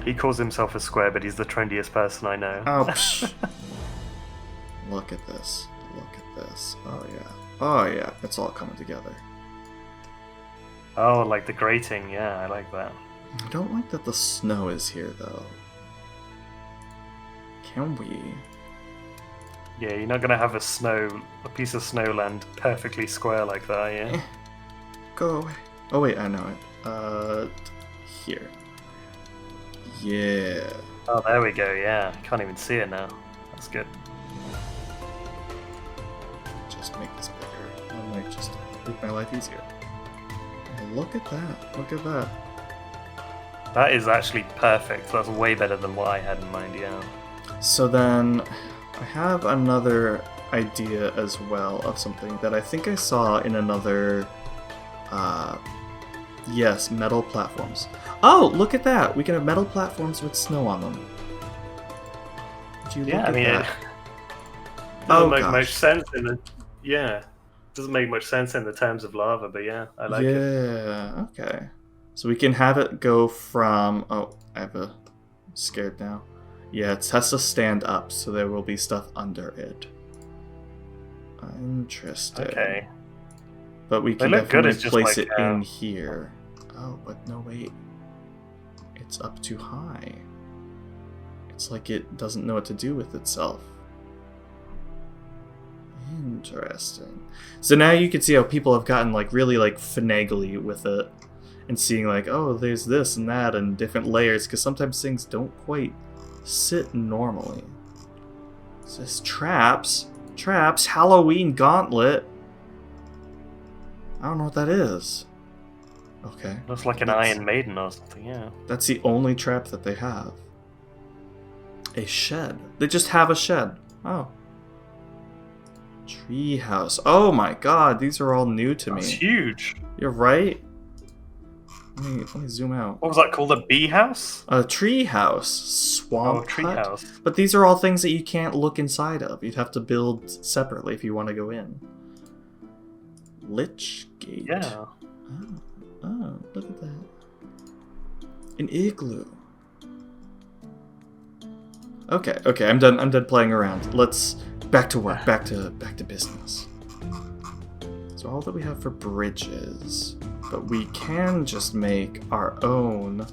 He calls himself a square, but he's the trendiest person I know. Oh, psh. Look at this. Look at this. Oh, yeah. Oh, yeah. It's all coming together. Oh, like the grating. Yeah, I like that. I don't like that the snow is here, though. Can we? Yeah, you're not going to have a piece of snowland perfectly square like that, yeah? Go away. Oh, wait, I know it. Here. Yeah. Oh, there we go, yeah. Can't even see it now. That's good. Just make this bigger. I might just make my life easier. Look at that. Look at that. That is actually perfect. That's way better than what I had in mind, yeah. So then, I have another idea as well of something that I think I saw in another... yes, metal platforms. Oh, look at that! We can have metal platforms with snow on them. Would you look at that? It doesn't make much sense in it. Yeah. doesn't make much sense in the terms of lava, but yeah, I like it. Yeah, okay. So we can have it go from... Oh, I have a... I'm scared now. Yeah, it has to stand up, so there will be stuff under it. Interesting. Okay. But we can definitely place it in here. Oh, but no, wait. It's up too high. It's like it doesn't know what to do with itself. Interesting. So now you can see how people have gotten like really like finagly with it. And seeing like, oh, there's this and that and different layers. Because sometimes things don't quite sit normally. It says traps. Traps. Halloween gauntlet. I don't know what that is. Okay. Looks like an Iron Maiden or something, yeah. That's the only trap that they have. A shed. They just have a shed. Oh. Treehouse. Oh my god, these are all new to me. That's huge. You're right. Let me zoom out. What was that called? A bee house? A treehouse. Swamp tree hut. house. But these are all things that you can't look inside of. You'd have to build separately if you want to go in. Lich gate. Yeah. Oh, look at that. An igloo. Okay, I'm done playing around. Let's back to work, back to business. So all that we have for bridges, but we can just make our own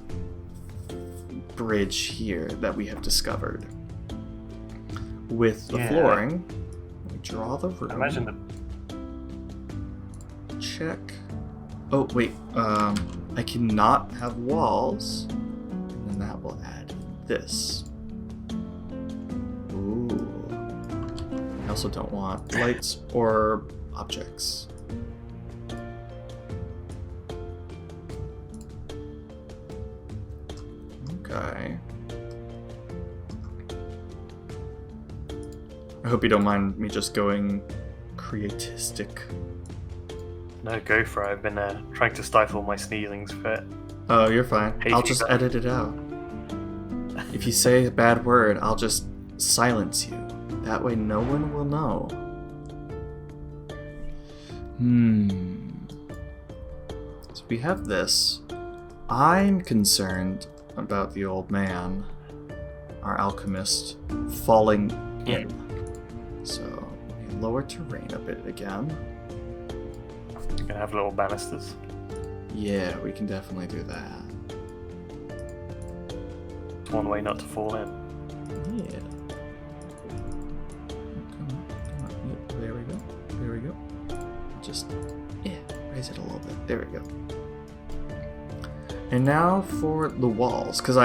bridge here that we have discovered. With the flooring, we draw the room. Imagine the check. Oh, wait. I cannot have walls. And then that will add this. Ooh. I also don't want lights or objects. Okay. I hope you don't mind me just going creatistic. No, go for it. I've been trying to stifle my sneezings for it. Oh, you're fine. I'll just edit it out. If you say a bad word, I'll just silence you. That way no one will know. So we have this. I'm concerned about the old man, our alchemist, falling in. So we lower terrain a bit again. You're gonna have little banisters. Yeah, we can definitely do that. It's one way not to fall in. Yeah. Come on. Yep, there we go. Just, raise it a little bit. There we go. And now for the walls, because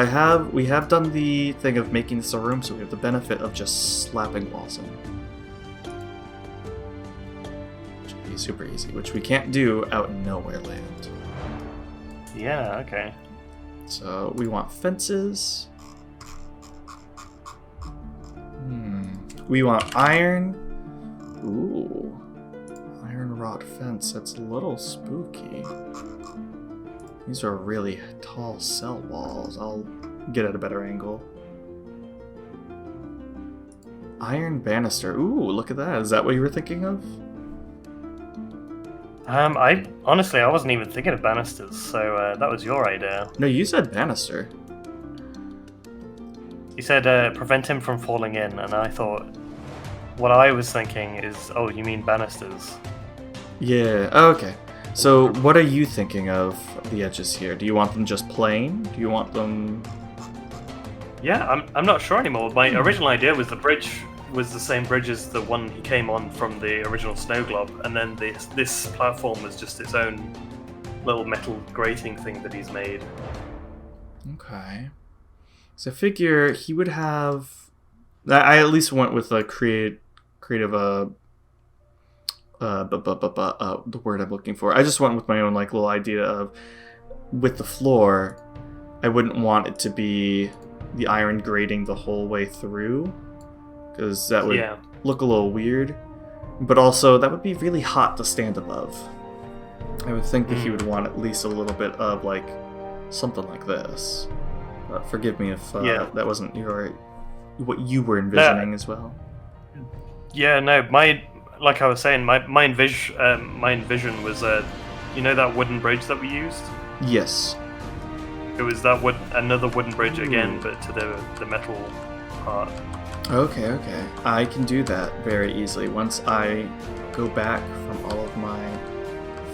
we have done the thing of making this a room, so we have the benefit of just slapping walls in. Which would be super easy, which we can't do out in nowhere land. Yeah, okay. So we want fences. We want iron. Ooh. Iron wrought fence. That's a little spooky. These are really tall cell walls. I'll get at a better angle. Iron banister. Ooh, look at that. Is that what you were thinking of? I wasn't even thinking of banisters, so that was your idea. No, you said banister. You said prevent him from falling in, and I thought what I was thinking is, oh, you mean banisters? Yeah. Oh, okay. So, what are you thinking of the edges here? Do you want them just plain? Do you want them... Yeah, I'm not sure anymore. My original idea was the bridge was the same bridge as the one he came on from the original snow globe, and then this platform was just its own little metal grating thing that he's made. Okay. So I figure he would have... I at least went with a creative... the word I'm looking for. I just went with my own like little idea of, with the floor, I wouldn't want it to be the iron grating the whole way through, because that would look a little weird. But also, that would be really hot to stand above. I would think that he would want at least a little bit of like something like this. Forgive me if that wasn't what you were envisioning as well. Yeah, no, like I was saying, my envision was that wooden bridge that we used. Yes. It was another wooden bridge again, but to the metal part. Okay. I can do that very easily once I go back from all of my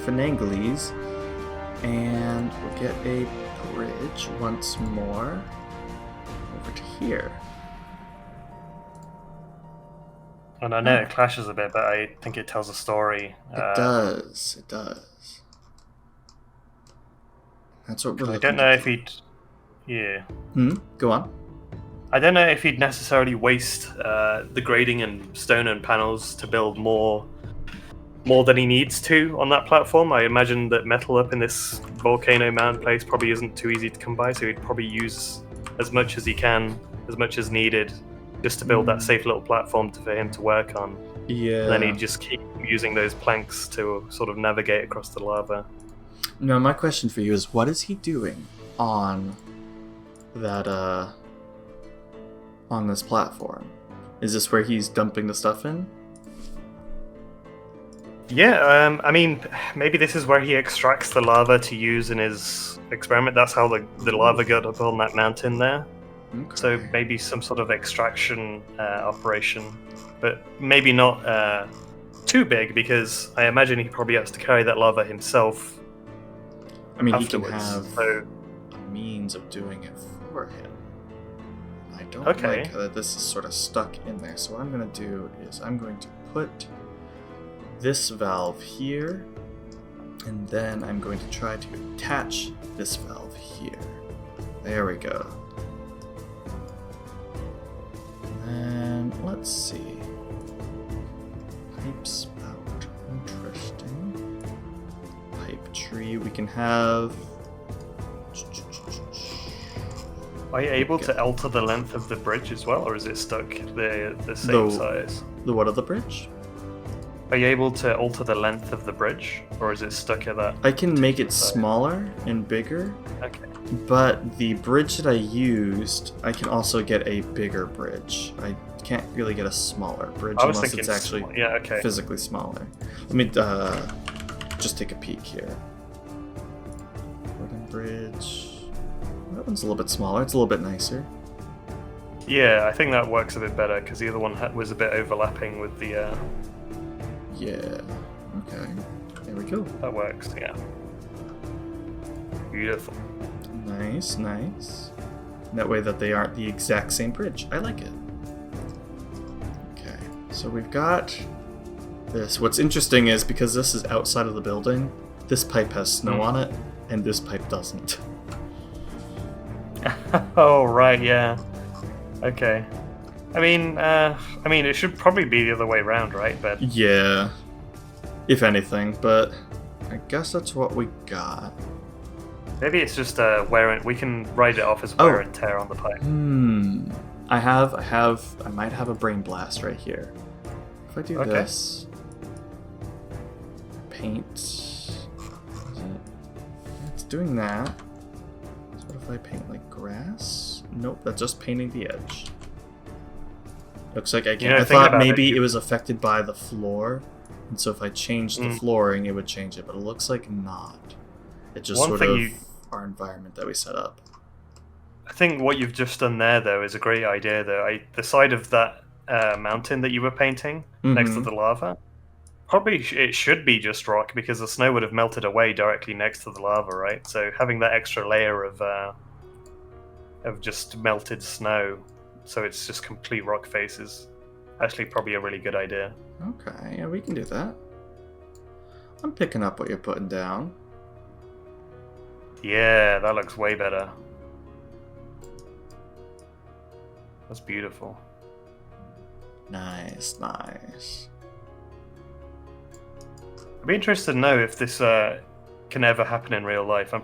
finagles, and we'll get a bridge once more over to here. And I know it clashes a bit, but I think it tells a story. It does. That's what we're looking. I don't know if he'd. Yeah. Go on. I don't know if he'd necessarily waste the grading and stone and panels to build more than he needs to on that platform. I imagine that metal up in this volcano mountain place probably isn't too easy to come by, so he'd probably use as much as he can, as much as needed, just to build that safe little platform for him to work on. Yeah. And then he'd just keep using those planks to sort of navigate across the lava. No, my question for you is, what is he doing on that on this platform? Is this where he's dumping the stuff in? Yeah, I mean, maybe this is where he extracts the lava to use in his experiment. That's how the lava got up on that mountain there. Okay. So maybe some sort of extraction operation, but maybe not too big, because I imagine he probably has to carry that lava himself. I mean, afterwards. He can have a means of doing it for him. I don't like that this is sort of stuck in there. So what I'm going to do is I'm going to put this valve here, and then I'm going to try to attach this valve here. There we go. And let's see. Pipe spout. Interesting. Pipe tree. We can have. Are you able to alter the length of the bridge as well, or is it stuck the same size? The what of the bridge? Are you able to alter the length of the bridge, or is it stuck at that? I can make it smaller and bigger. Okay. But the bridge that I used, I can also get a bigger bridge. I can't really get a smaller bridge unless it's actually physically smaller. Let me just take a peek here. Wooden bridge. That one's a little bit smaller. It's a little bit nicer. Yeah, I think that works a bit better because the other one was a bit overlapping with the. Yeah. Okay. There we go. That works. Yeah. Beautiful. Nice. That way that they aren't the exact same bridge. I like it. Okay. So we've got this. What's interesting is because this is outside of the building, this pipe has snow on it, and this pipe doesn't. Oh right, yeah. Okay. I mean, it should probably be the other way around, right? But yeah, if anything. But I guess that's what we got. Maybe it's just we can write it off as wear and tear on the pipe. I might have a brain blast right here. If I do this, paint. It's doing that. So what if I paint like grass? Nope, that's just painting the edge. Looks like I can. I thought maybe it was affected by the floor, and so if I changed the flooring, it would change it. But it looks like not. It just our environment that we set up. I think what you've just done there, though, is a great idea. Though the side of that mountain that you were painting next to the lava, probably it should be just rock because the snow would have melted away directly next to the lava, right? So having that extra layer of just melted snow, so it's just complete rock faces, actually probably a really good idea. Okay, yeah, we can do that. I'm picking up what you're putting down. Yeah, that looks way better. That's beautiful. Nice. I'd be interested to know if this can ever happen in real life. I'm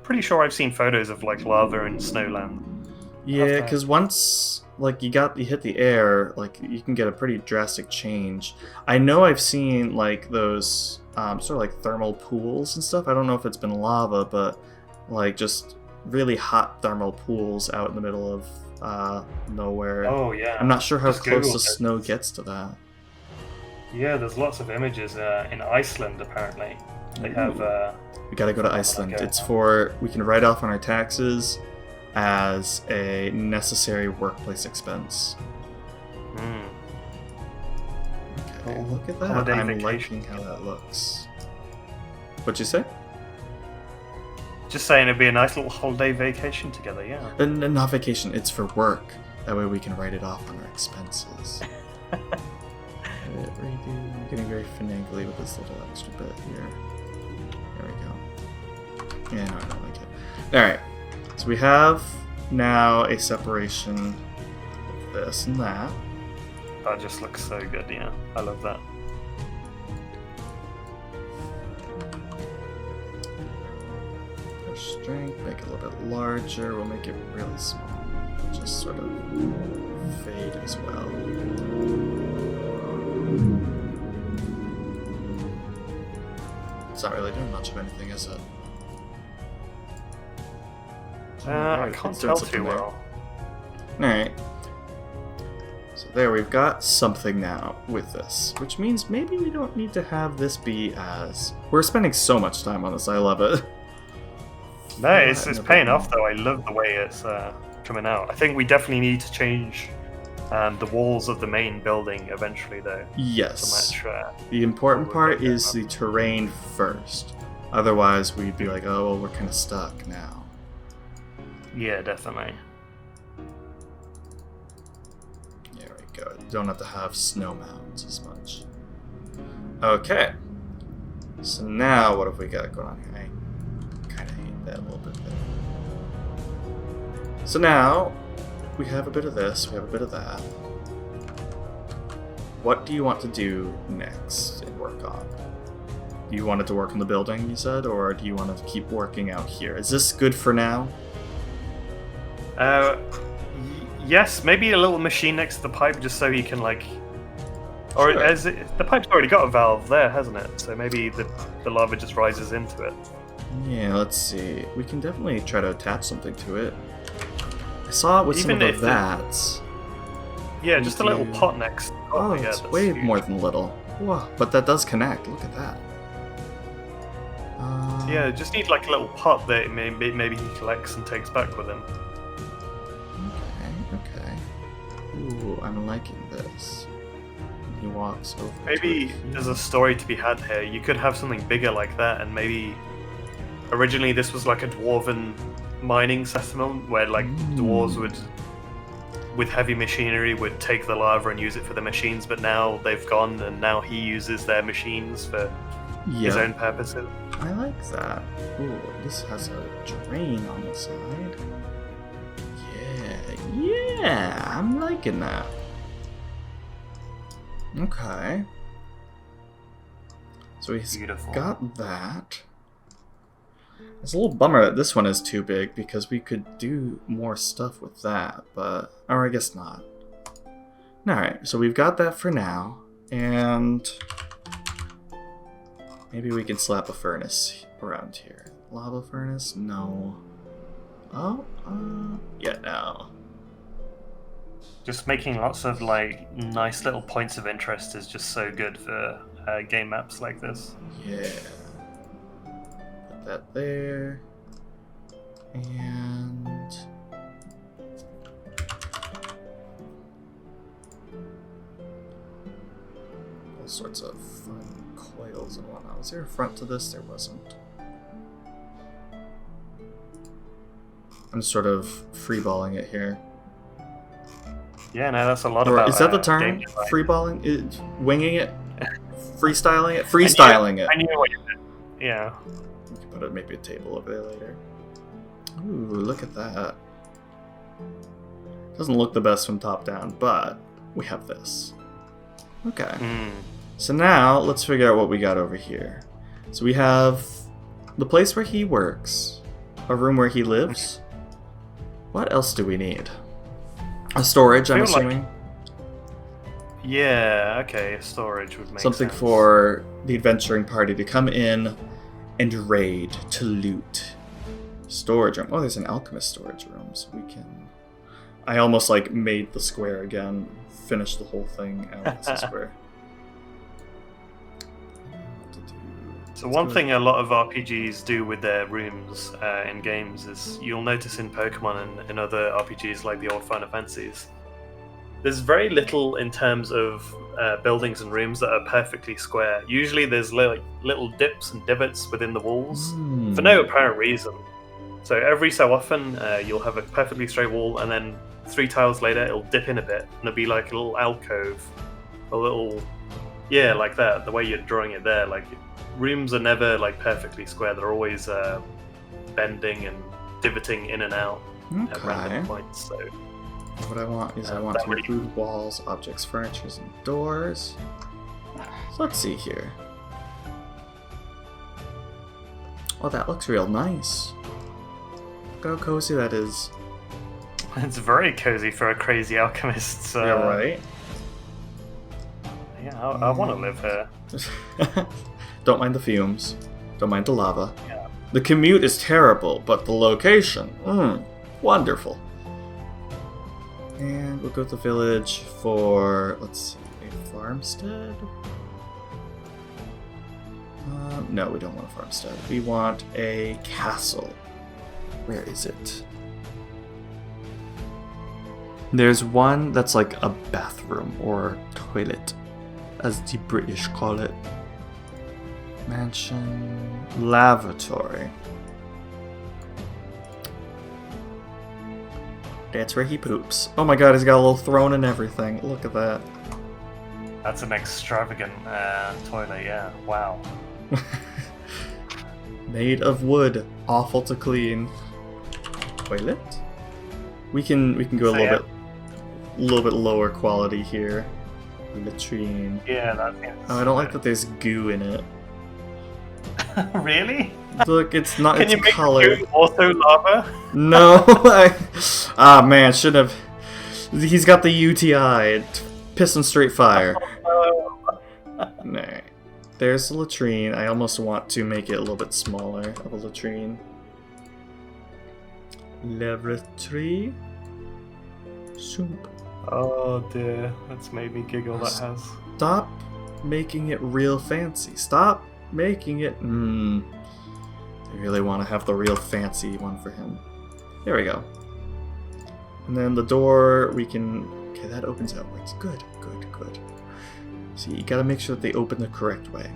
pretty sure I've seen photos of like lava and snowland. Yeah, because once like you hit the air, like you can get a pretty drastic change. I know I've seen like those sort of like thermal pools and stuff. I don't know if it's been lava, but like just really hot thermal pools out in the middle of nowhere. Oh yeah. I'm not sure how close the snow gets to that. Yeah, there's lots of images in Iceland. Apparently, they have. We gotta go to Iceland. It's for we can write off on our taxes as a necessary workplace expense. Okay, look at that. I'm liking how that looks. What'd you say? Just saying, it'd be a nice little holiday vacation together. Yeah. Not vacation. It's for work. That way we can write it off on our expenses. I'm getting very finagly with this little extra bit here. There we go. Yeah, no, I don't like it. Alright. So we have now a separation of this and that. That just looks so good, yeah. I love that. Our strength, make it a little bit larger. We'll make it really small. Just sort of fade as well. It's not really doing much of anything, is it? I can't tell too well. Alright. So there, we've got something now with this, which means maybe we don't need to have this be as... We're spending so much time on this, I love it. No, it's paying off though. I love the way it's coming out. I think we definitely need to change the walls of the main building eventually though. Yes. To match, the important part is the terrain first. Otherwise we'd be like, oh, well, we're kind of stuck now. Yeah, definitely. There we go. Don't have to have snow mounds as much. Okay. So now what have we got going on here? I kind of hate that a little bit there. So now we have a bit of this, we have a bit of that. What do you want to do next and work on? You wanted to work on the building, you said, or do you want to keep working out here? Is this good for now? Yes, maybe a little machine next to the pipe just so you can like... Or Sure. the pipe's already got a valve there, hasn't it? So maybe the lava just rises into it. Yeah, let's see. We can definitely try to attach something to it. I saw it with Even some of if the vats. Yeah, just a little pot next. Oh, yeah, it's that's way huge. more than little. Whoa, but that does connect. Look at that. Yeah, just need like a little pot that maybe he collects and takes back with him. Okay. Ooh, I'm liking this. He walks over. Maybe there's a story to be had here. You could have something bigger like that, and maybe originally this was like a dwarven mining settlement where like dwarves would, with heavy machinery, would take the lava and use it for the machines, but now they've gone and now he uses their machines for his own purposes. I like that. Ooh, this has a drain on the side. Yeah, I'm liking that. Okay. So he's Beautiful. got that. It's a little bummer that this one is too big because we could do more stuff with that, but... Or I guess not. Alright, so we've got that for now, and... Maybe we can slap a furnace around here. Lava furnace? No. Oh, yeah, no. Just making lots of like nice little points of interest is just so good for game maps like this. Yeah. Put that there. And... all sorts of fun coils and whatnot. Was there a front to this? There wasn't. I'm sort of freeballing it here. Yeah, no, that's a lot about. Is that the term? game design. Freeballing? Winging it? Freestyling it? Freestyling it. I knew what you meant. Yeah. We can put maybe a table over there later. Ooh, look at that. Doesn't look the best from top down, but we have this. Okay. So now, let's figure out what we got over here. So we have the place where he works, a room where he lives. What else do we need? A storage, I'm assuming? Yeah, okay, storage would make something sense. for the adventuring party to come in and raid, to loot. Storage room. Oh, there's an alchemist storage room, so we can... I almost, like, made the square again, finished the whole thing out as a square. So one thing a lot of RPGs do with their rooms in games is you'll notice in Pokemon and in other RPGs like the old Final Fantasies, there's very little in terms of buildings and rooms that are perfectly square. Usually there's little dips and divots within the walls for no apparent reason. So every so often you'll have a perfectly straight wall, and then 3 tiles later it'll dip in a bit and it'll be like a little alcove, a little, yeah, like that, the way you're drawing it there. Like, rooms are never like perfectly square. They're always bending and divoting in and out at random points. So what I want is I want to include walls, objects, furniture, and doors. So let's see here. Oh, that looks real nice. Look how cozy that is. It's very cozy for a crazy alchemist. Yeah, right? Yeah, I want to live here. Don't mind the fumes. Don't mind the lava. Yeah. The commute is terrible, but the location, wonderful. And we'll go to the village for, let's see, a farmstead? No, we don't want a farmstead. We want a castle. Where is it? There's one that's like a bathroom or toilet, as the British call it. Mansion, lavatory. That's where he poops. Oh my god, he's got a little throne and everything. Look at that. That's an extravagant toilet, yeah. Wow. Made of wood, awful to clean. Toilet? We can go a little bit lower quality here. Latrine. Yeah, that seems. Oh, I don't like that there's goo in it. Really? Look, it's not. Can it's you make color. goo also lava? No. Man, should have. He's got the UTI. Piss and straight fire. Nah. There's the latrine. I almost want to make it a little bit smaller of a latrine. Lavatory. Soup. Oh dear, that's made me giggle. That has. Stop making it real fancy. Stop making it. I really want to have the real fancy one for him. There we go. And then the door we can. Okay, that opens outwards. Good, good, good. See, you gotta make sure that they open the correct way.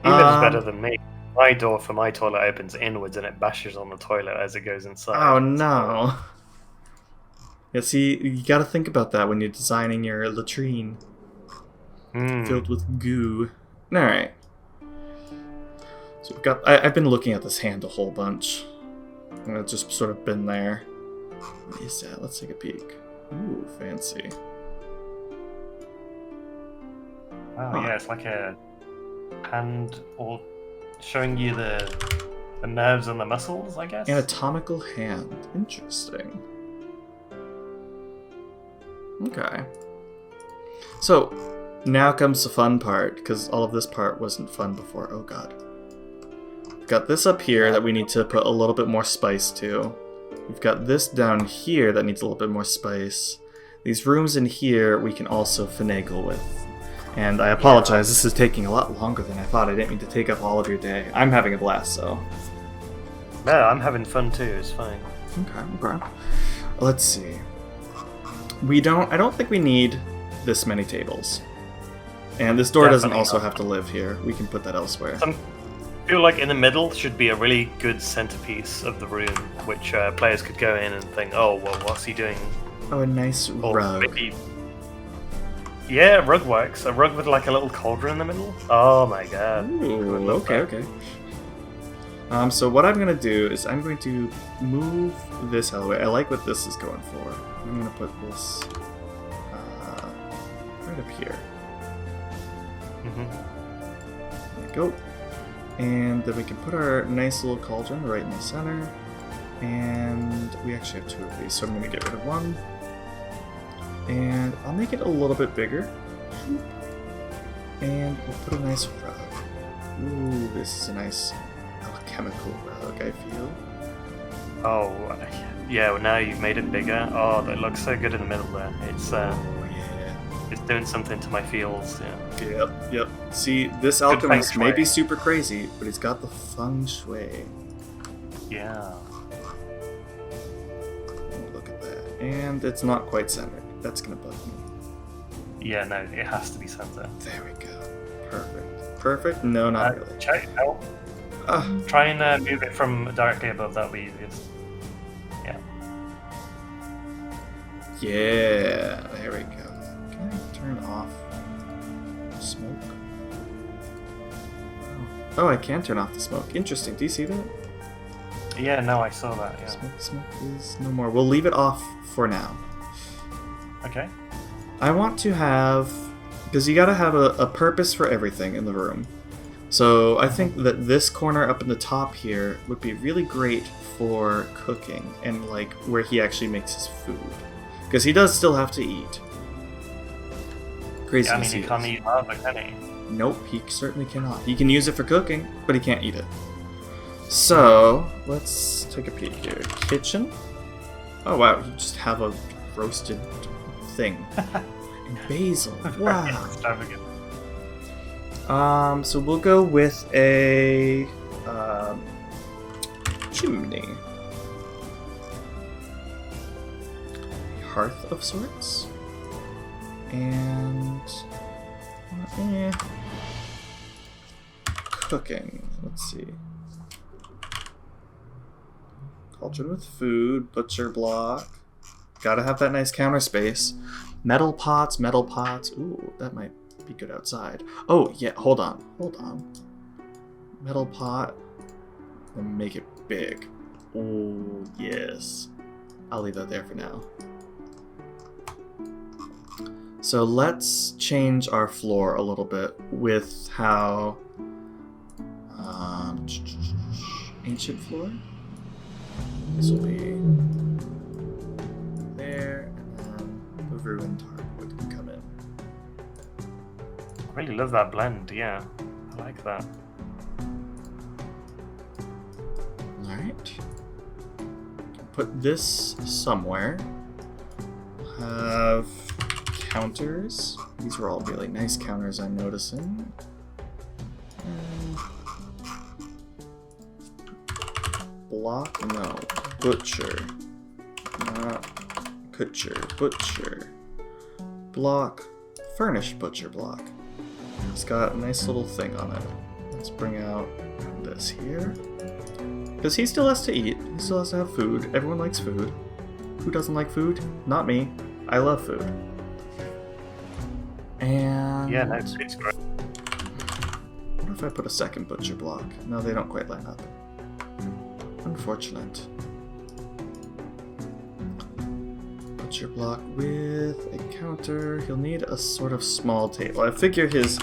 He lives better than me. My door for my toilet opens inwards and it bashes on the toilet as it goes inside. Oh no. Yeah, see, you gotta think about that when you're designing your latrine. Filled with goo. Alright. So we've got. I've been looking at this hand a whole bunch. And it's just sort of been there. What is that? Let's take a peek. Ooh, fancy. Oh yeah, it's like a hand or showing you the nerves and the muscles, I guess. Anatomical hand. Interesting. Okay. So, now comes the fun part, because all of this part wasn't fun before. Oh god. We've got this up here that we need to put a little bit more spice to. We've got this down here that needs a little bit more spice. These rooms in here we can also finagle with. And I apologize, this is taking a lot longer than I thought. I didn't mean to take up all of your day. I'm having a blast, so. No, I'm having fun too, it's fine. Okay. Let's see. I don't think we need this many tables. And this door doesn't also have to live here. We can put that elsewhere. I feel like in the middle should be a really good centerpiece of the room, which players could go in and think, oh, well, what's he doing? Oh, a nice rug. Maybe... Yeah, rug works. A rug with like a little cauldron in the middle. Oh my god. Ooh, okay. So what I'm going to do is I'm going to move this out of the way. I like what this is going for. I'm going to put this right up here. There we go. And then we can put our nice little cauldron right in the center. And we actually have 2 of these, so I'm going to get rid of one. And I'll make it a little bit bigger. And we'll put a nice rug. Ooh, this is a nice alchemical rug, I feel. Oh, yeah, well, now you've made it bigger. Oh, that looks so good in the middle there. It's, Oh, yeah. It's doing something to my fields. Yeah. Yep. See, this Good feng alchemist may shui. be super crazy, but he's got the feng shui. Yeah. Look at that. And it's not quite centered. That's gonna bug me. Yeah, no, it has to be centered. There we go. Perfect? No, not really. Check. Oh. Try and move it from directly above. That'll be easiest. Yeah. Yeah, there we go. Can I turn off smoke? Oh, I can turn off the smoke. Interesting. Do you see that? Yeah, no, I saw that. Yeah. Smoke is no more. We'll leave it off for now. Okay. I want to have... Because you gotta have a purpose for everything in the room. So I think that this corner up in the top here would be really great for cooking and like where he actually makes his food. Because he does still have to eat. Crazy. Yeah, I mean, he can't eat lava, can he? Nope, he certainly cannot. He can use it for cooking, but he can't eat it. So, let's take a peek here. Kitchen. Oh wow, you just have a roasted thing. And basil. Wow. Extravagant. So we'll go with a chimney. A hearth of sorts. And cooking. Let's see. Cauldron with food, butcher block. Gotta have that nice counter space. Metal pots. Ooh, that might be good outside. Oh, yeah, hold on. Metal pot. And make it big. Oh, yes. I'll leave that there for now. So let's change our floor a little bit with how... ancient floor? This will be there, and then the ruined hardwood can come in. I really love that blend, yeah. I like that. Alright. Put this somewhere. Have counters. These are all really nice counters, I'm noticing. Block? No. Butcher. Not butcher. Butcher. Block. Furnished butcher block. It's got a nice little thing on it. Let's bring out this here. Because he still has to eat. He still has to have food. Everyone likes food. Who doesn't like food? Not me. I love food. And... yeah, no, it's great. What if I put a second butcher block? No, they don't quite line up. Unfortunate. Butcher block with a counter. He'll need a sort of small table. I figure his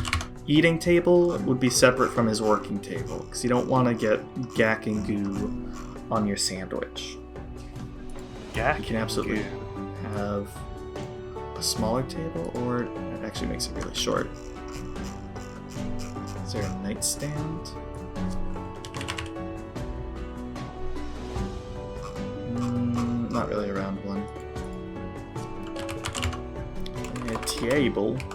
eating table would be separate from his working table, because you don't want to get gack and goo on your sandwich. Yeah, You can absolutely have a smaller table, or it actually makes it really short. Is there a nightstand? Not really a round one. A table. You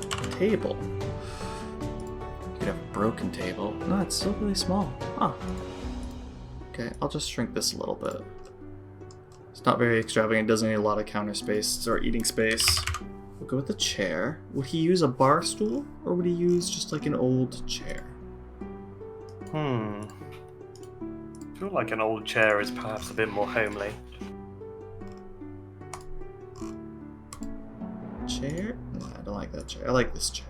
could have a broken table. No, it's still really small. Huh. Okay, I'll just shrink this a little bit. It's not very extravagant. It doesn't need a lot of counter space or eating space. We'll go with the chair. Would he use a bar stool, or would he use just like an old chair? I feel like an old chair is perhaps a bit more homely. Chair? No, I don't like that chair. I like this chair.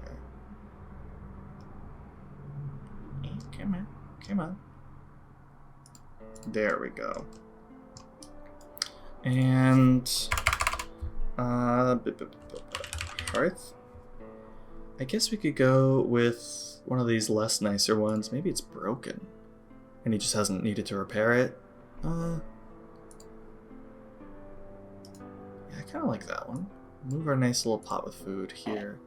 Come on. There we go. And hearth. I guess we could go with one of these less nicer ones. Maybe it's broken, and he just hasn't needed to repair it. Yeah, I kind of like that one. Move our nice little pot with food here.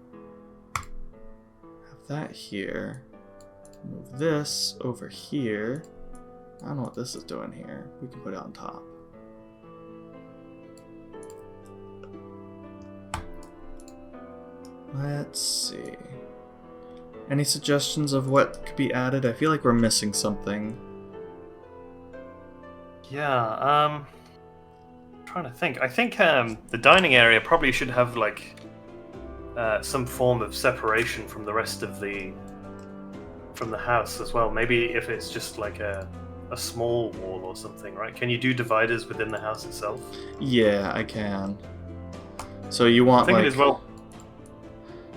Have that here. Move this over here. I don't know what this is doing here. We can put it on top. Let's see. Any suggestions of what could be added? I feel like we're missing something. Yeah, I'm trying to think. I think the dining area probably should have like some form of separation from the rest of the house as well. Maybe if it's just like a small wall or something, right? Can you do dividers within the house itself? Yeah, I can. So you want I think like... it as well.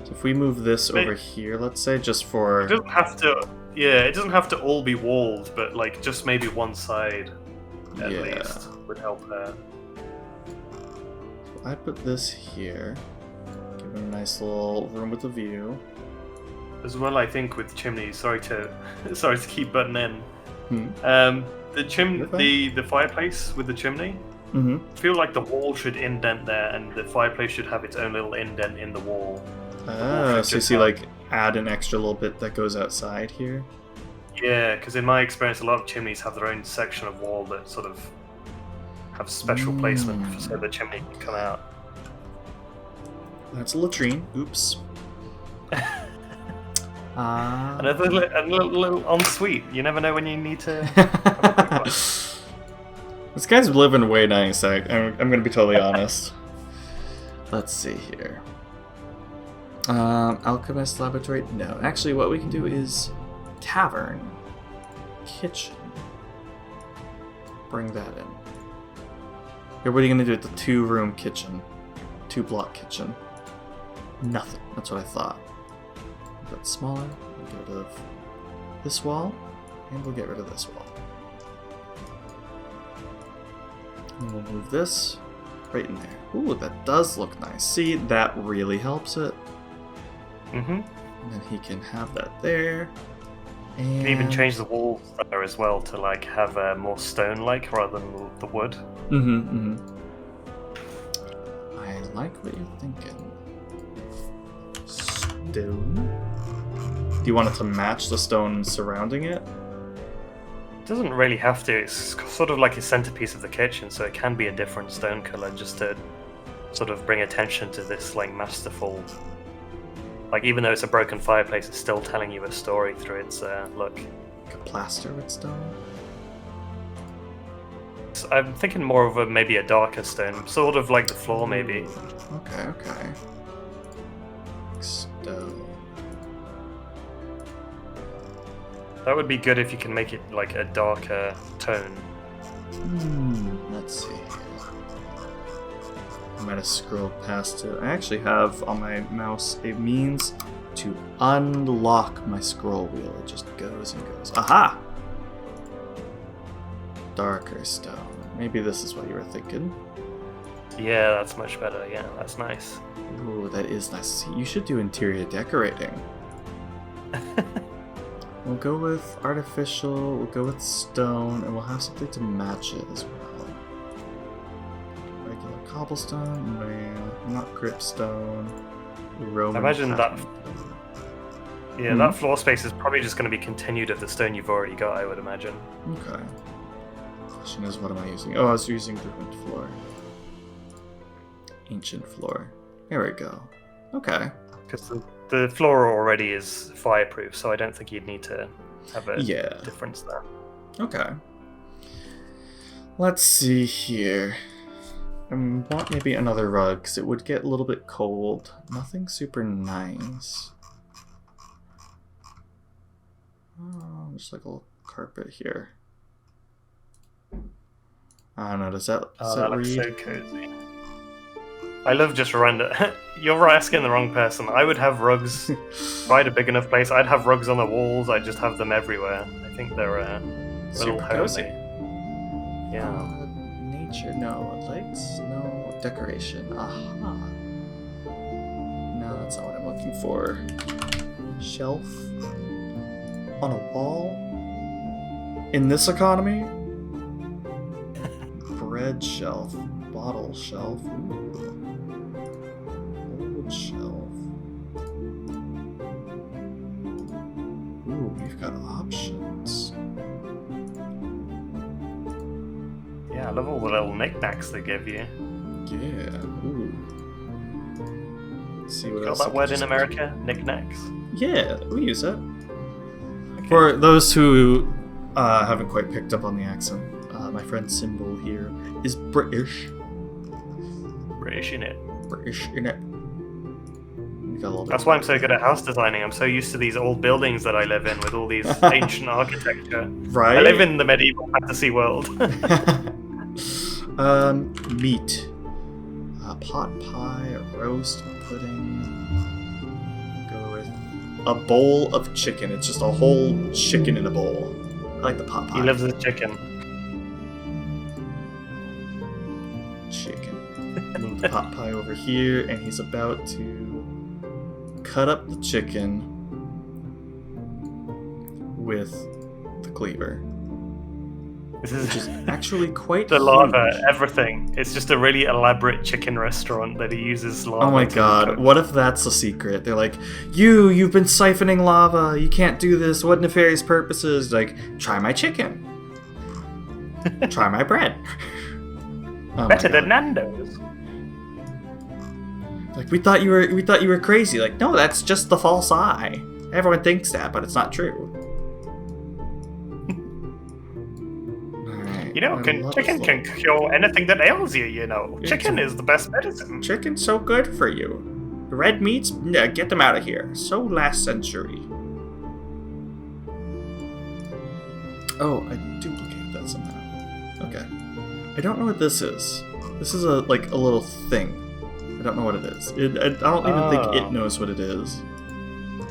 So if we move this over here, let's say, just for... It doesn't have to. Yeah, it doesn't have to all be walled, but like just maybe one side at least would help there. So I put this here. Give it a nice little room with a view. As well, I think with chimneys. Sorry to keep butting in. The fireplace with the chimney. I feel like the wall should indent there, and the fireplace should have its own little indent in the wall. Oh, so you see, like, add an extra little bit that goes outside here? Yeah, because in my experience, a lot of chimneys have their own section of wall that sort of have special placement so the chimney can come out. That's a latrine. Oops. Another little ensuite. You never know when you need to have a quick one. This guy's living way nice. I'm going to be totally honest. Let's see here. Alchemist laboratory? No. Actually, what we can do is tavern. Kitchen. Bring that in. Here, what are you going to do with the 2-room kitchen? 2-block kitchen? Nothing. That's what I thought. But smaller. We'll get rid of this wall. And we'll get rid of this wall. And we'll move this right in there. Ooh, that does look nice. See, that really helps it. And then he can have that there. And you can even change the walls there as well to like have more stone-like rather than the wood. I like what you're thinking. Stone. Do you want it to match the stone surrounding it? It doesn't really have to. It's sort of like a centerpiece of the kitchen, so it can be a different stone color just to sort of bring attention to this like masterful. Like, even though it's a broken fireplace, it's still telling you a story through its look. Like a plaster with stone? So I'm thinking more of maybe a darker stone, sort of like the floor, maybe. Okay. Stone. That would be good if you can make it like a darker tone. Let's see. I might have scrolled past it. I actually have on my mouse a means to unlock my scroll wheel. It just goes and goes. Aha! Darker stone. Maybe this is what you were thinking. Yeah, that's much better. Yeah, that's nice. Ooh, that is nice. See, you should do interior decorating. We'll go with artificial, we'll go with stone, and we'll have something to match it as well. Regular cobblestone? No, not gripstone. Roman I imagine pattern. that floor space is probably just going to be continued of the stone you've already got, I would imagine. Okay. Question is, what am I using? Oh, I was using ruined floor. Ancient floor. There we go. Okay. Because the floor already is fireproof, so I don't think you'd need to have a difference there. Okay. Let's see here. I want maybe another rug, because it would get a little bit cold. Nothing super nice. Oh, just like a little carpet here. I don't know, does that looks read? so cozy. I love just random. You're asking the wrong person. I would have rugs. If I had a big enough place, I'd have rugs on the walls. I'd just have them everywhere. I think they're a little cozy. Yeah. Nature, no. Lights, no. Decoration. Aha. No, that's not what I'm looking for. Shelf. On a wall. In this economy? Bread shelf. Bottle shelf. Ooh. Old shelf. Ooh, we've got options. Yeah, I love all the little knickknacks they give you. Yeah. Ooh. Let's see what Got else. that word in America? Knickknacks? Yeah, we use it. Okay. For those who haven't quite picked up on the accent, my friend Symbol here is British. British in it. British in it. That's why I'm so good at house designing. I'm so used to these old buildings that I live in with all these ancient architecture. Right? I live in the medieval fantasy world. Meat. Pot pie, roast, pudding. Go with a bowl of chicken. It's just a whole chicken in a bowl. I like the pot pie. He loves his chicken. Chicken. Move the pot pie over here, and he's about to cut up the chicken with the cleaver. This is Which is actually quite the huge. lava, everything. It's just a really elaborate chicken restaurant that he uses lava. Oh my to god, cook. what if that's the secret? They're like, you've been siphoning lava, you can't do this, what nefarious purposes? Like, try my chicken. Try my bread. Oh Better my than Nando's. Like, we thought you were crazy. Like, no, that's just the false eye. Everyone thinks that, but it's not true. You know, chicken can cure anything that ails you, you know. Chicken is the best medicine. Chicken's so good for you. Red meats, get them out of here. So last century. Oh, I duplicated that somehow. Okay. I don't know what this is. This is a little thing. I don't know what it is. I don't even think it knows what it is.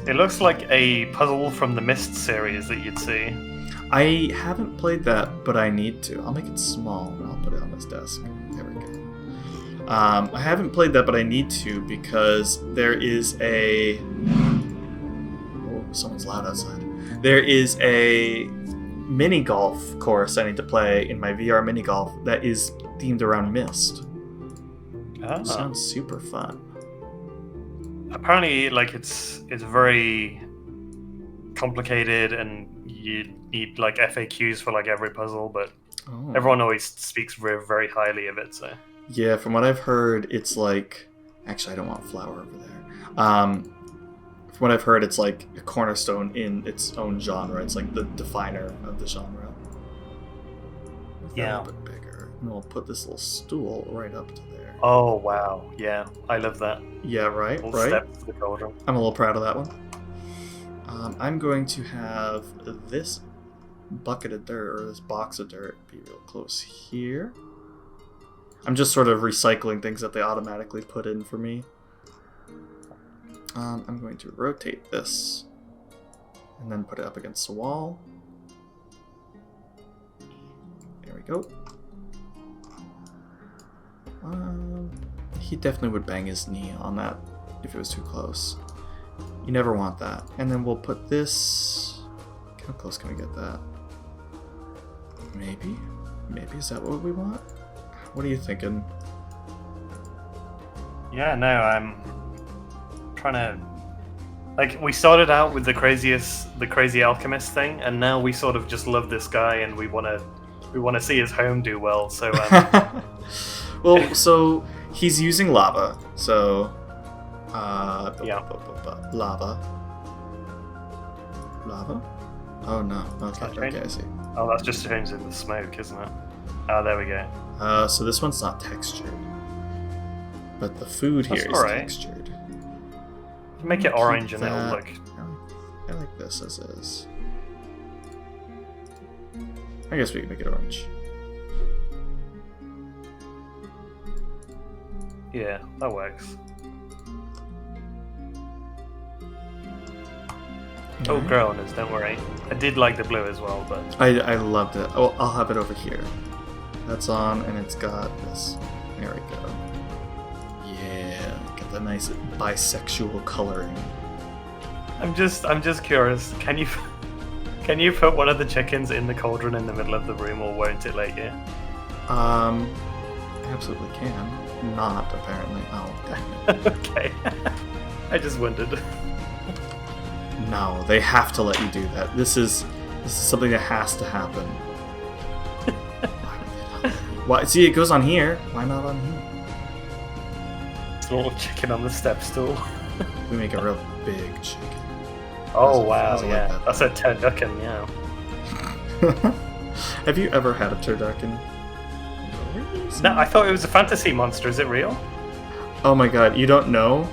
It looks like a puzzle from the Myst series that you'd see. I haven't played that, but I need to. I'll make it small and I'll put it on this desk. There we go. I haven't played that, but I need to because there is a... Oh, someone's loud outside. There is a mini golf course I need to play in my VR mini golf that is themed around Myst. Oh. Sounds super fun. Apparently, it's very complicated, and you need FAQs for every puzzle, but everyone always speaks very, very highly of it. So yeah, from what I've heard, it's actually I don't want flour over there. From what I've heard, it's like a cornerstone in its own genre. It's like the definer of the genre. Yeah. A bit bigger, and we'll put this little stool right up to there. Oh wow, yeah, I love that. Yeah, right. Step to the cauldron. I'm a little proud of that one. I'm going to have this bucket of dirt, or this box of dirt, be real close here. I'm just sort of recycling things that they automatically put in for me. I'm going to rotate this, and then put it up against the wall. There we go. He definitely would bang his knee on that if it was too close. You never want that. And then we'll put this... How close can we get that? Maybe? Maybe, is that what we want? What are you thinking? Yeah, no, I'm trying to... we started out with the crazy alchemist thing, and now we sort of just love this guy, and we want to see his home do well, so... Well, so he's using lava, so... yeah. Lava. Oh no. Okay, I see. Oh, that's just changing the smoke, isn't it? Oh, there we go. So this one's not textured. But the food here is textured. You make it orange and it'll look... I like this as is. I guess we can make it orange. Yeah, that works. Oh, grow on us, don't worry. I did like the blue as well, but... I loved it. Oh, I'll have it over here. That's on, and it's got this. There we go. Yeah, got the nice bisexual coloring. I'm just curious. Can you put one of the chickens in the cauldron in the middle of the room, or won't it let you? Absolutely can. Not apparently. Oh, dang it. Okay. I just wondered. No, they have to let you do that. This is something that has to happen. Why would they not let you? Why? See, it goes on here. Why not on here? It's a little chicken on the step stool. We make a real big chicken. Oh wow, how's it yeah. like that, That's a turducken, yeah. Have you ever had a turducken? No, I thought it was a fantasy monster. Is it real? Oh my god, you don't know?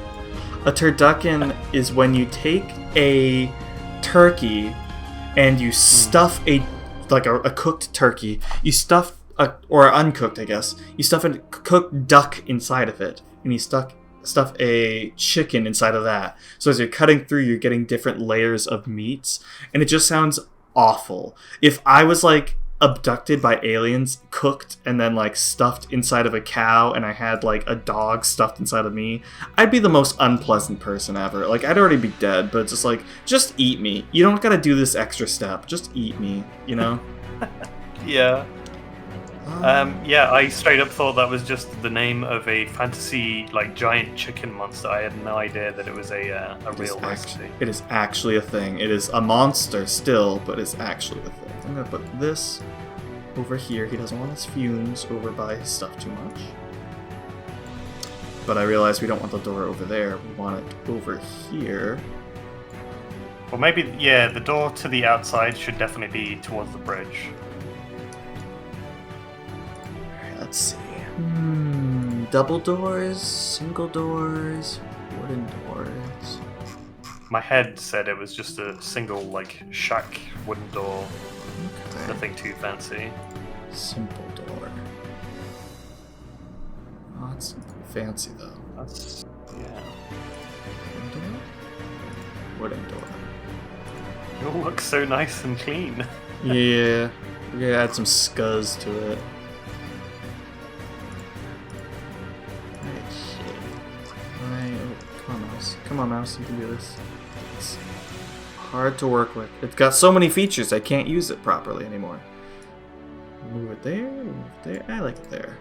A turducken is when you take a turkey and you stuff a cooked turkey. You stuff or uncooked, I guess. You stuff a cooked duck inside of it, and you stuff a chicken inside of that. So as you're cutting through, you're getting different layers of meats, and it just sounds awful. If I was like abducted by aliens, cooked, and then like stuffed inside of a cow, and I had like a dog stuffed inside of me, I'd be the most unpleasant person ever. Like, I'd already be dead, but it's just like, just eat me. You don't gotta do this extra step. Just eat me, you know? Yeah. Yeah, I straight up thought that was just the name of a fantasy, like, giant chicken monster. I had no idea that it was a real recipe. It is actually a thing. It is a monster still, but it's actually a thing. I'm gonna put this over here. He doesn't want his fumes over by his stuff too much. But I realize we don't want the door over there. We want it over here. Well, maybe, yeah, the door to the outside should definitely be towards the bridge. Let's see. Double doors, single doors, wooden doors. My head said it was just a single, like, shack wooden door. Okay. Nothing too fancy. Simple door. Not fancy though. That's, yeah. Wooden door? Wooden door. It all looks so nice and clean. Yeah. We're gonna add some scuzz to it. Come on, mouse, you can do this. It's hard to work with. It's got so many features, I can't use it properly anymore. Move it there, move it there. I like it there.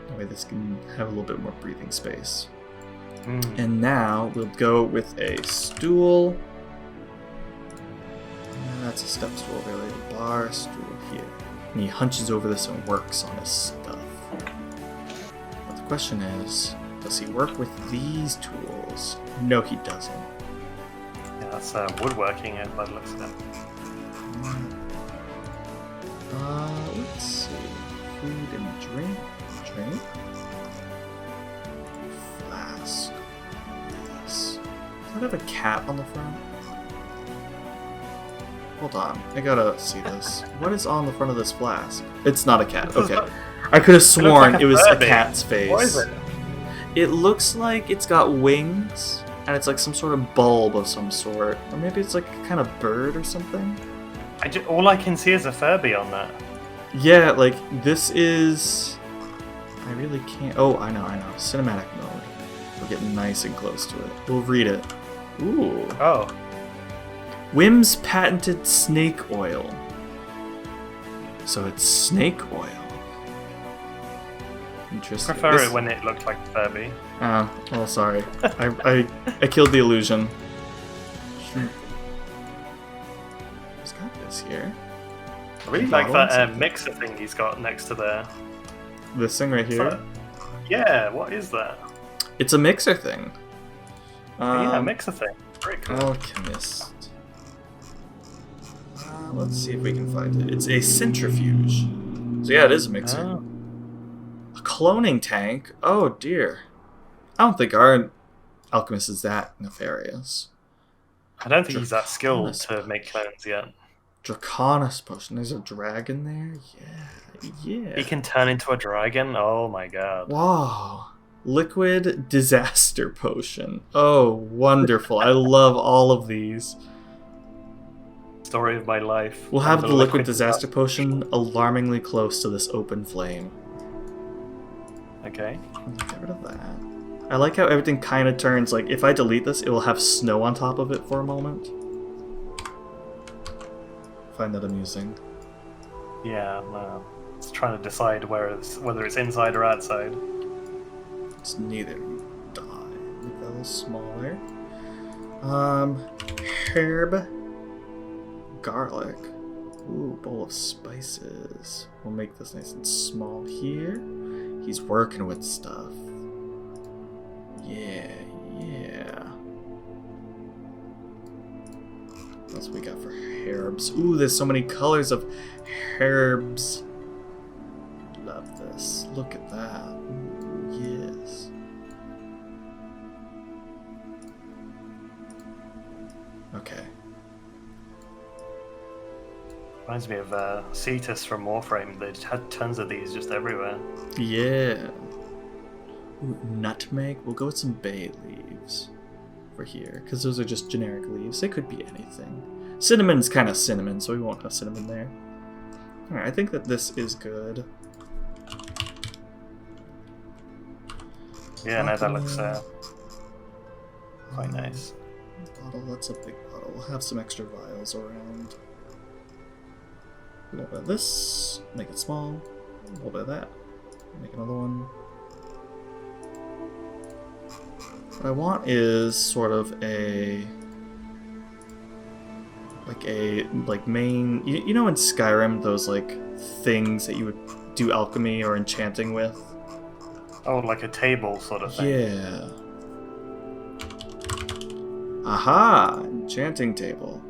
That way this can have a little bit more breathing space. And now we'll go with a stool. That's a step stool, really. A bar stool here. And he hunches over this and works on his stuff. But the question is, does he work with these tools? No, he doesn't. Yeah, that's woodworking by the looks of it. Let's see. Food and drink. Drink. Flask. Yes. Does that have a cat on the front? Hold on. I gotta see this. What is on the front of this flask? It's not a cat. Okay. I could have sworn it was a cat's face. What is it? It looks like it's got wings, and it's like some sort of bulb of some sort. Or maybe it's like a kind of bird or something. All I can see is a Furby on that. Yeah, like, this is... I really can't... Oh, I know. Cinematic mode. We're getting nice and close to it. We'll read it. Ooh. Oh. Whim's patented snake oil. So it's snake oil. Interesting. I prefer it when it looked like Furby. Oh, well, sorry. I killed the illusion. He's got this here. I really like that mixer thing he's got next to there. This thing right here? Yeah, what is that? It's a mixer thing. Yeah, a mixer thing. Very cool. Alchemist. Let's see if we can find it. It's a centrifuge. So yeah, it is a mixer. Oh. A cloning tank? Oh dear. I don't think our alchemist is that nefarious. I don't think he's that skilled to make clones yet. Draconis potion. There's a dragon there? Yeah. He can turn into a dragon? Oh my god. Wow. Liquid disaster potion. Oh, wonderful. I love all of these. Story of my life. We'll have the liquid disaster potion alarmingly close to this open flame. Okay. Get rid of that. I like how everything kind of turns, like, if I delete this, it will have snow on top of it for a moment. Find that amusing. Yeah, no. It's trying to decide whether it's inside or outside. It's neither. Die. Make that a little smaller. Herb. Garlic. Ooh, bowl of spices. We'll make this nice and small here. He's working with stuff. Yeah. Yeah. What else we got for herbs? Ooh, there's so many colors of herbs. Love this. Look at that. Ooh, yes. Okay. Reminds me of Cetus from Warframe. They just had tons of these just everywhere. Yeah. Ooh, nutmeg. We'll go with some bay leaves for here, because those are just generic leaves. They could be anything. Cinnamon's kind of cinnamon, so we won't have cinnamon there. Alright, I think that this is good. Yeah, no, that looks quite nice. Bottle, that's a big bottle. We'll have some extra vials around. A little bit of this, make it small. A little bit of that, make another one. What I want is sort of a main. You know in Skyrim those like things that you would do alchemy or enchanting with. Oh, like a table sort of thing. Yeah. Aha! Enchanting table.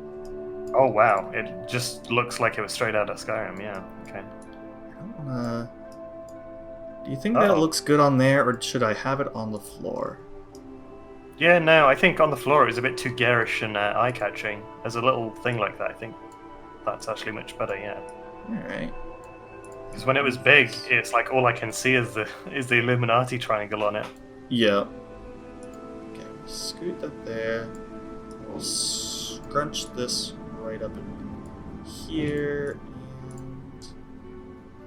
Oh wow, it just looks like it was straight out of Skyrim. Yeah. Okay. I don't wanna. Do you think that looks good on there, or should I have it on the floor? Yeah, no, I think on the floor it was a bit too garish and eye-catching. There's a little thing like that. I think that's actually much better. Yeah. All right. Because when it was big, it's like all I can see is the Illuminati triangle on it. Yeah. Okay, we'll scoot that there. We'll scrunch this right up in here, and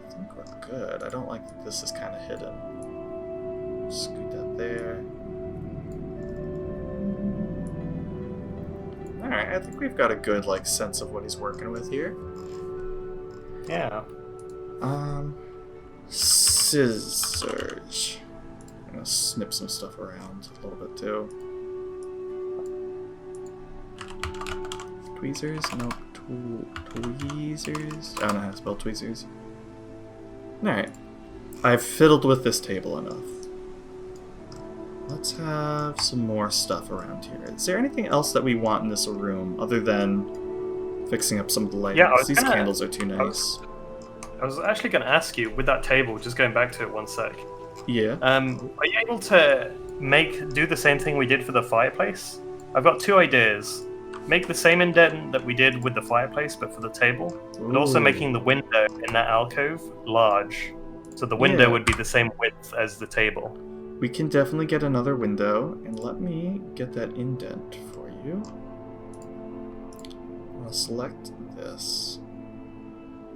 I think we're good. I don't like that this is kind of hidden. Scoot that there. Alright, I think we've got a good sense of what he's working with here. Yeah. Scissors. I'm gonna snip some stuff around a little bit too. Tweezers? No, tweezers. I don't know how to spell tweezers. Alright. I've fiddled with this table enough. Let's have some more stuff around here. Is there anything else that we want in this room other than fixing up some of the lighting? Yeah, These candles are too nice. I was actually going to ask you, with that table, just going back to it one sec. Yeah. Are you able to do the same thing we did for the fireplace? I've got two ideas. Make the same indent that we did with the fireplace, but for the table. Ooh. And also making the window in that alcove large. So the window would be the same width as the table. We can definitely get another window, and let me get that indent for you. I'll select this.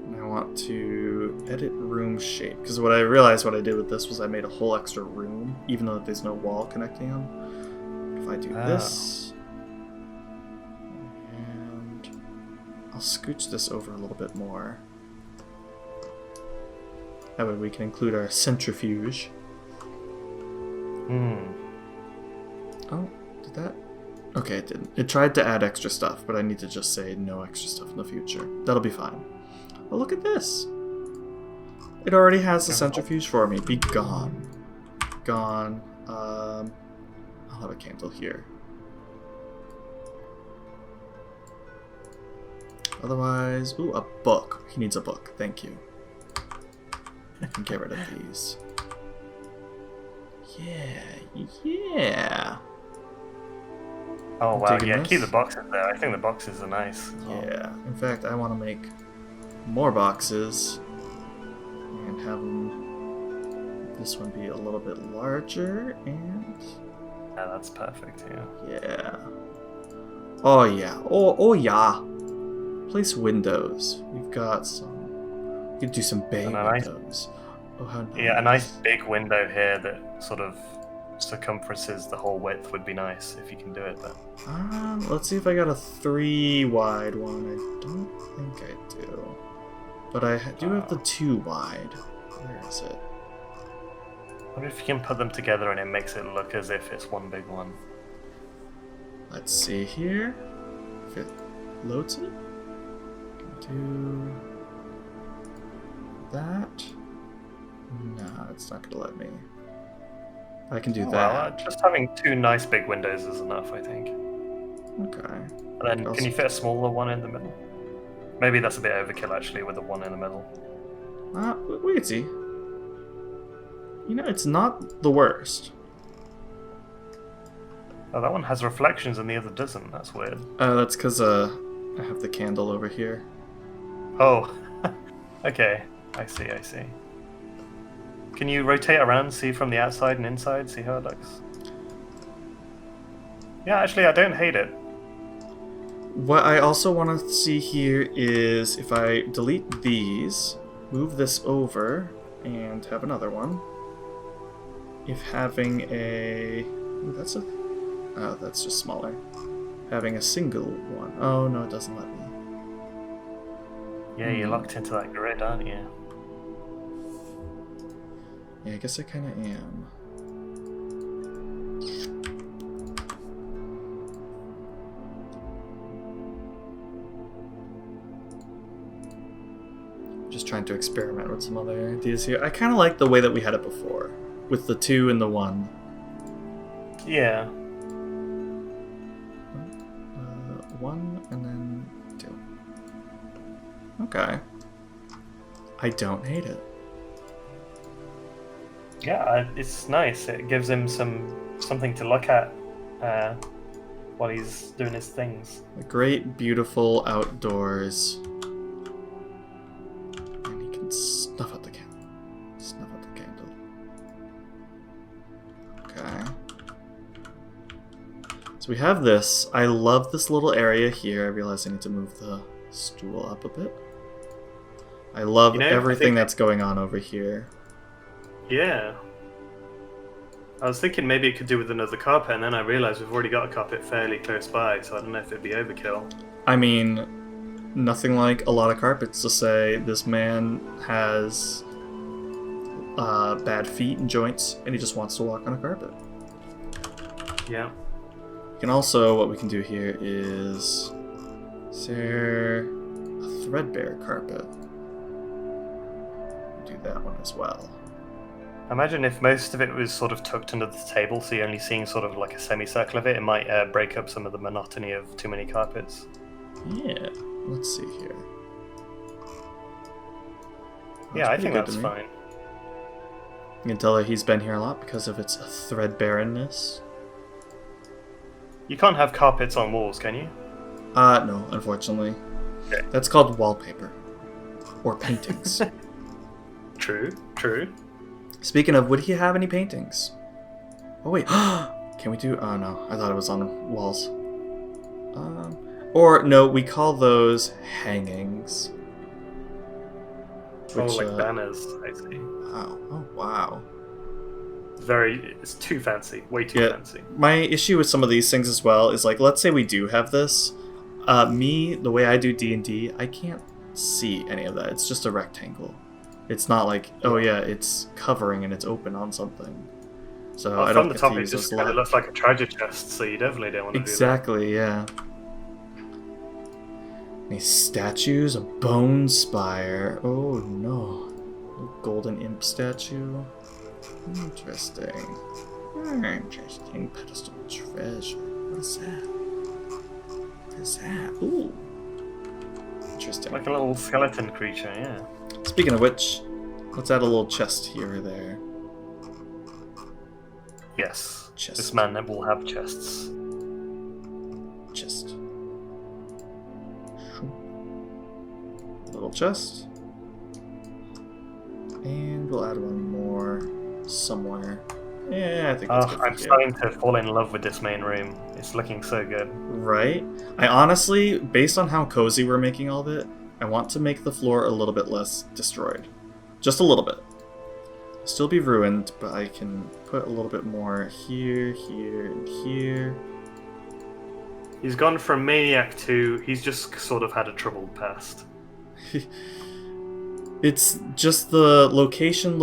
And I want to edit room shape, because what I realized what I did with this was I made a whole extra room, even though there's no wall connecting them. If I do this, and I'll scooch this over a little bit more. That way we can include our centrifuge. Oh, did that? Okay, it didn't. It tried to add extra stuff, but I need to just say no extra stuff in the future. That'll be fine. Oh, look at this. It already has the centrifuge for me. Be gone. Gone. I'll have a candle here. Otherwise, ooh, a book. He needs a book. Thank you. I can get rid of these. Yeah. Oh wow, yeah, keep the boxes there. I think the boxes are nice. Yeah, in fact, I want to make more boxes and have them, this one be a little bit larger, and yeah, that's perfect. Yeah. Oh yeah. Oh yeah. Place windows. We've got some. We could do some bay windows. Oh, how nice. Yeah, a nice big window here that sort of circumferences the whole width would be nice if you can do it. But let's see if I got a 3 wide one. I don't think I do, but I do have the 2 wide. Where is it? I wonder if you can put them together and it makes it look as if it's one big one. Let's see here. If it loads it. Do that. No, it's not gonna let me. I can do that. Well, just having 2 nice big windows is enough, I think. Okay. And then, can you fit a smaller one in the middle? Maybe that's a bit overkill, actually, with the one in the middle. We can see. You know, it's not the worst. Oh, that one has reflections and the other doesn't. That's weird. That's because I have the candle over here. Oh, okay. I see. Can you rotate around, see from the outside and inside, see how it looks? Yeah, actually, I don't hate it. What I also want to see here is if I delete these, move this over, and have another one. If having a... Ooh, that's a... Oh, that's just smaller. Having a single one. Oh, no, it doesn't let me. Yeah, you're locked into that grid, aren't you? Yeah, I guess I kind of am. Just trying to experiment with some other ideas here. I kind of like the way that we had it before, with the 2 and the 1. Yeah. 1 and then 2. Okay. I don't hate it. Yeah, it's nice. It gives him something to look at while he's doing his things. A great, beautiful outdoors. And he can snuff out the candle. Snuff out the candle. Okay. So we have this. I love this little area here. I realize I need to move the stool up a bit. I love everything that's going on over here. Yeah. I was thinking maybe it could do with another carpet, and then I realised we've already got a carpet fairly close by, so I don't know if it'd be overkill. I mean, nothing like a lot of carpets to say this man has bad feet and joints, and he just wants to walk on a carpet. Yeah. You can also, what we can do here is there a threadbare carpet? Do that one as well. Imagine if most of it was sort of tucked under the table, so you're only seeing sort of like a semicircle of it. It might break up some of the monotony of too many carpets. Yeah, let's see here. Yeah, I think that's fine. You can tell that he's been here a lot because of its threadbareness. You can't have carpets on walls, can you? No, unfortunately. Okay. That's called wallpaper. Or paintings. True. Speaking of, would he have any paintings? Oh, wait. Can we do... Oh, no. I thought it was on walls. Or, no, we call those hangings. Which, like banners, I see. Wow. Oh, wow. It's too fancy. Way too fancy. My issue with some of these things as well is, like, let's say we do have this. The way I do D&D, I can't see any of that. It's just a rectangle. It's not like, oh yeah, it's covering and it's open on something. So I don't from the top, it just kind of looks like a treasure chest, so you definitely don't want to do that. Exactly, yeah. These statues, a bone spire. Oh no. A golden imp statue. Interesting. Interesting pedestal treasure. What is that? What is that? Ooh. Interesting. Like a little skeleton creature, yeah. Speaking of which, let's add a little chest here or there. Yes. Chest. This man will have chests. Chest. Little chest. And we'll add one more somewhere. Yeah, I think that's good. I'm starting to fall in love with this main room. It's looking so good. Right? I honestly, based on how cozy we're making all of it, I want to make the floor a little bit less destroyed. Just a little bit. Still be ruined, but I can put a little bit more here, here, and here. He's gone from maniac to he's just sort of had a troubled past. It's just the location,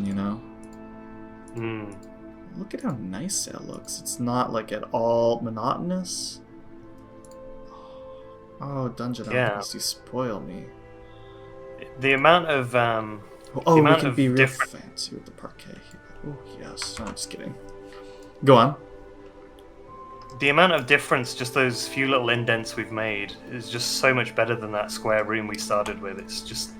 you know? Look at how nice that looks. It's not like at all monotonous. Oh, Dungeon Alchemist, you spoil me. The amount of we can be real fancy with the parquet here. Oh, yes. No, I'm just kidding. Go on. The amount of difference just those few little indents we've made is just so much better than that square room we started with. It's just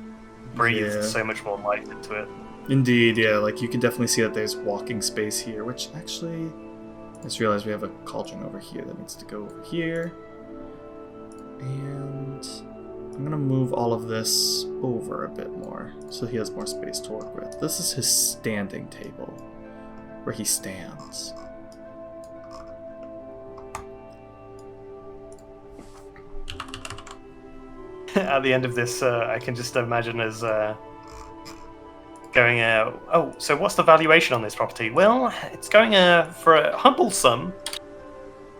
breathed so much more life into it. Indeed, yeah. Like, you can definitely see that there's walking space here, which actually... I just realized we have a cauldron over here that needs to go over here. And I'm going to move all of this over a bit more so he has more space to work with. This is his standing table, where he stands. At the end of this, I can just imagine us going, oh, so what's the valuation on this property? Well, it's going for a humble sum,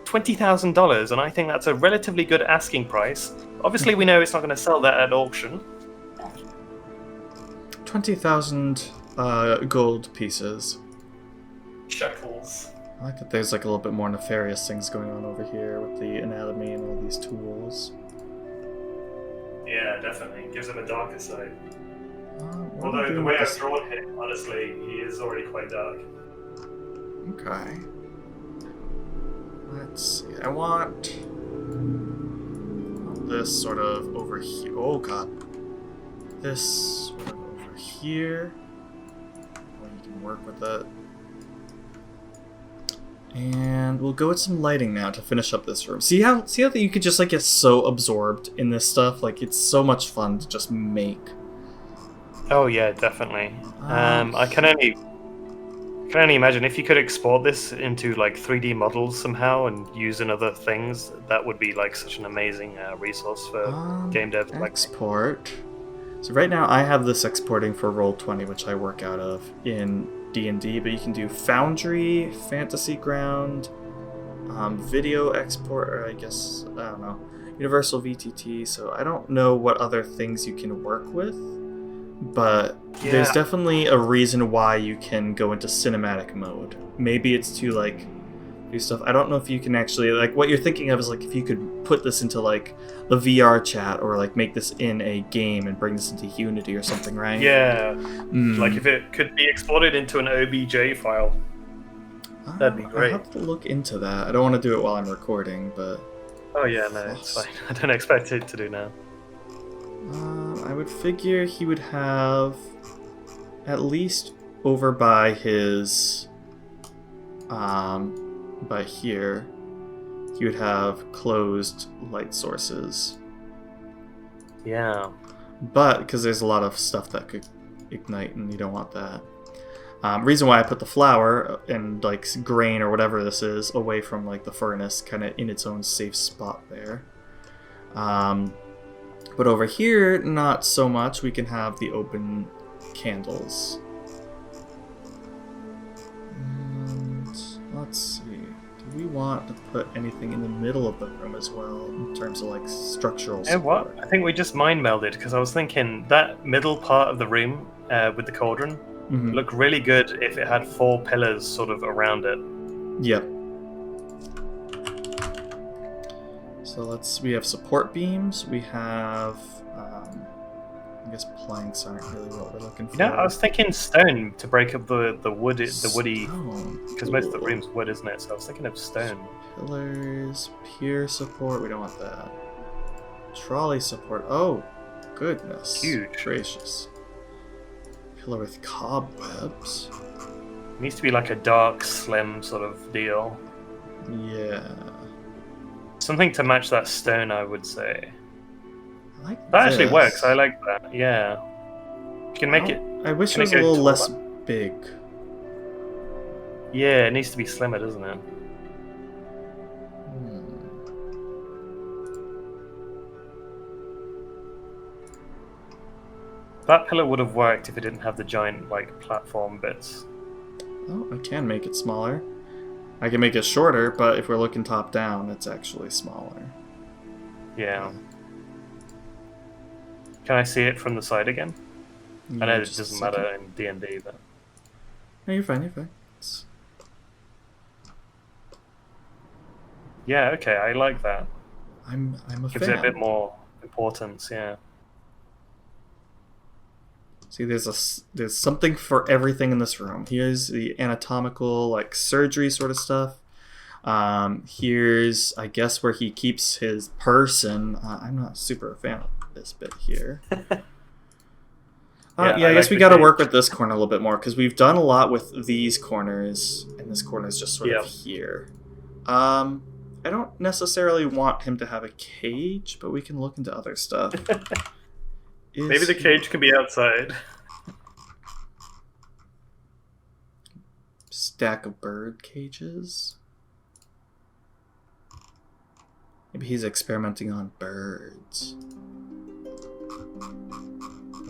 $20,000, and I think that's a relatively good asking price. Obviously, we know it's not going to sell that at auction. 20,000 gold pieces. Shekels. I like that there's like a little bit more nefarious things going on over here with the anatomy and all these tools. Yeah, definitely. Gives him a darker side. Although the way I've drawn him, honestly, he is already quite dark. Okay. Let's see. I want this sort of over here. Oh god. This sort of over here. Well, you can work with it. And we'll go with some lighting now to finish up this room. See how you could just like get so absorbed in this stuff? Like, it's so much fun to just make. Oh yeah, definitely. I can only imagine if you could export this into like 3D models somehow and use in other things. That would be like such an amazing resource for game devs. Export. So right now I have this exporting for Roll20, which I work out of in D&D, but you can do Foundry, Fantasy Ground, video export, or I guess, I don't know, Universal VTT, so I don't know what other things you can work with, but there's definitely a reason why you can go into cinematic mode. Maybe it's to, like, do stuff. I don't know if you can actually, like, what you're thinking of is, like, if you could put this into, like, the VR chat, or, like, make this in a game and bring this into Unity or something, right? Yeah. Like, if it could be exported into an OBJ file, that'd be great. I have to look into that. I don't want to do it while I'm recording, but... Oh, yeah, no, it's fine. I don't expect it to do now. I would figure he would have at least over by his... by here, you would have closed light sources. Yeah. But, because there's a lot of stuff that could ignite, and you don't want that. Reason why I put the flour and, like, grain or whatever this is away from, like, the furnace, kind of in its own safe spot there. But over here, not so much. We can have the open candles. And let's see. Do we want to put anything in the middle of the room as well, in terms of, like, structural support? What? I think we just mind melded, because I was thinking that middle part of the room with the cauldron looked really good if it had 4 pillars sort of around it. Yep. So we have support beams, we have, I guess planks aren't really what we're looking for. You know, I was thinking stone to break up the woody, because most of the room's wood, isn't it? So I was thinking of stone. Pillars, pier support, we don't want that. Trolley support, oh, goodness. Huge. Gracious. Pillar with cobwebs. It needs to be like a dark, slim sort of deal. Yeah. Something to match that stone, I would say. I like that actually works. I like that. Yeah. You can make it. I wish it was a little less big. Yeah, it needs to be slimmer, doesn't it? That pillar would have worked if it didn't have the giant, like, platform bits. Oh, I can make it smaller. I can make it shorter, but if we're looking top down, it's actually smaller. Yeah. Can I see it from the side again? Yeah, I know it doesn't matter in D&D, but... No, you're fine, you're fine. Yeah, okay, I like that. I'm a fan. Gives it a bit more importance, yeah. See, there's something for everything in this room. Here's the anatomical, like, surgery sort of stuff. Here's, I guess, where he keeps his person. I'm not super a fan of this bit here. I guess we got to work with this corner a little bit more, because we've done a lot with these corners, and this corner is just sort of here. I don't necessarily want him to have a cage, but we can look into other stuff. Maybe the cage can be outside. Stack of bird cages. Maybe he's experimenting on birds.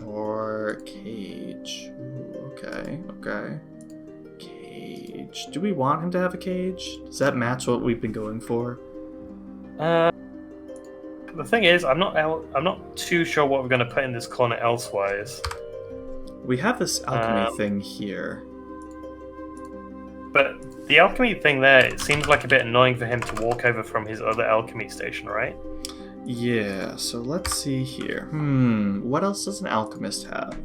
Or cage. Ooh, okay. Cage. Do we want him to have a cage? Does that match what we've been going for? The thing is, I'm not too sure what we're going to put in this corner elsewise. We have this alchemy thing here. But the alchemy thing there, it seems like a bit annoying for him to walk over from his other alchemy station, right? Yeah, so let's see here. What else does an alchemist have?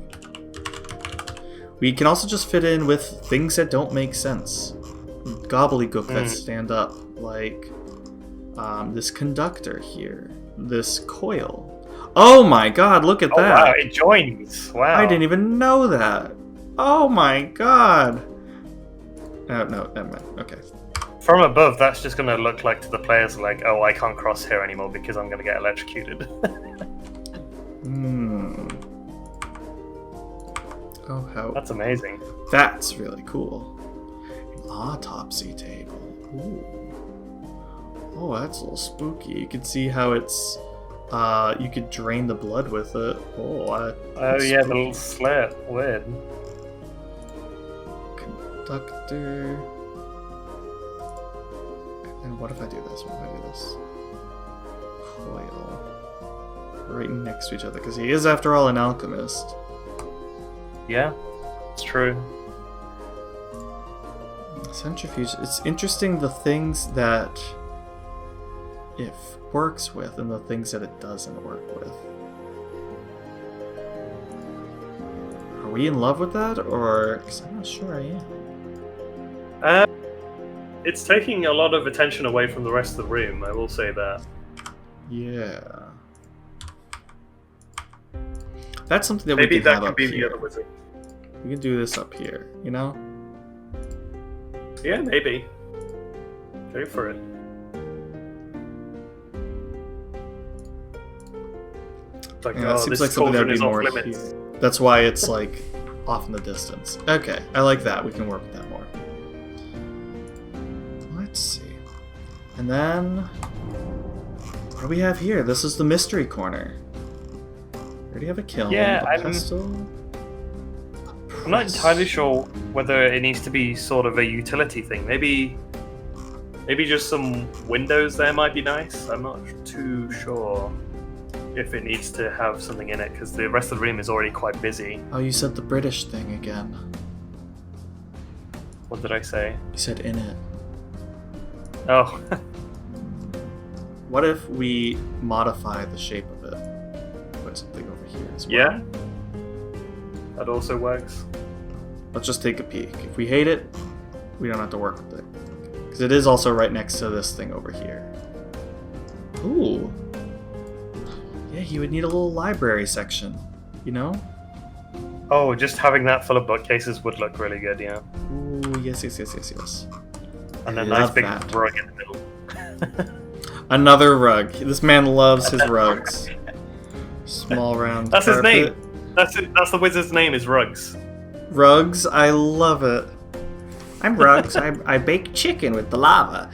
We can also just fit in with things that don't make sense. Gobbledygook that stand up, like this conductor here, this coil. Oh my god, look at that! Wow, it joins! Wow. I didn't even know that! Oh my god! No, never mind. Okay. From above, that's just going to look like to the players like, oh, I can't cross here anymore because I'm going to get electrocuted. Oh, how... That's amazing. That's really cool. Autopsy table. Ooh. Oh, that's a little spooky. You can see how it's... you could drain the blood with it. Oh, yeah, the little slit. Weird. Conductor... And what if I do this? Coil. Right next to each other, because he is, after all, an alchemist. Yeah, it's true. Centrifuge. It's interesting the things that it works with and the things that it doesn't work with. Are we in love with that, or... Because I'm not sure I am. It's taking a lot of attention away from the rest of the room, I will say that. Yeah. That's something that maybe we can that have could up be here. the other wizard. We can do this up here, you know? Yeah, maybe. Go for it. It's like, Yeah, it seems like something that would be more here. That's why it's like off in the distance. Okay, I like that. We can work with that more. Let's see. And then, what do we have here? This is the mystery corner. We already have a kiln, a pestle. I'm not entirely sure whether it needs to be sort of a utility thing. Maybe just some windows there might be nice. I'm not too sure if it needs to have something in it, because the rest of the room is already quite busy. Oh, you said the British thing again. What did I say? You said in it. Oh. What if we modify the shape of it? Put something over here as well. Yeah. That also works. Let's just take a peek. If we hate it, we don't have to work with it. Because it is also right next to this thing over here. Ooh. Yeah, you would need a little library section, you know? Oh, just having that full of bookcases would look really good, yeah. Ooh, yes. And a nice big rug in the middle. Another rug. This man loves his rugs. Small round That's carpet. his name. That's the wizard's name, is Rugs. Rugs, I love it. I'm Rugs. I bake chicken with the lava.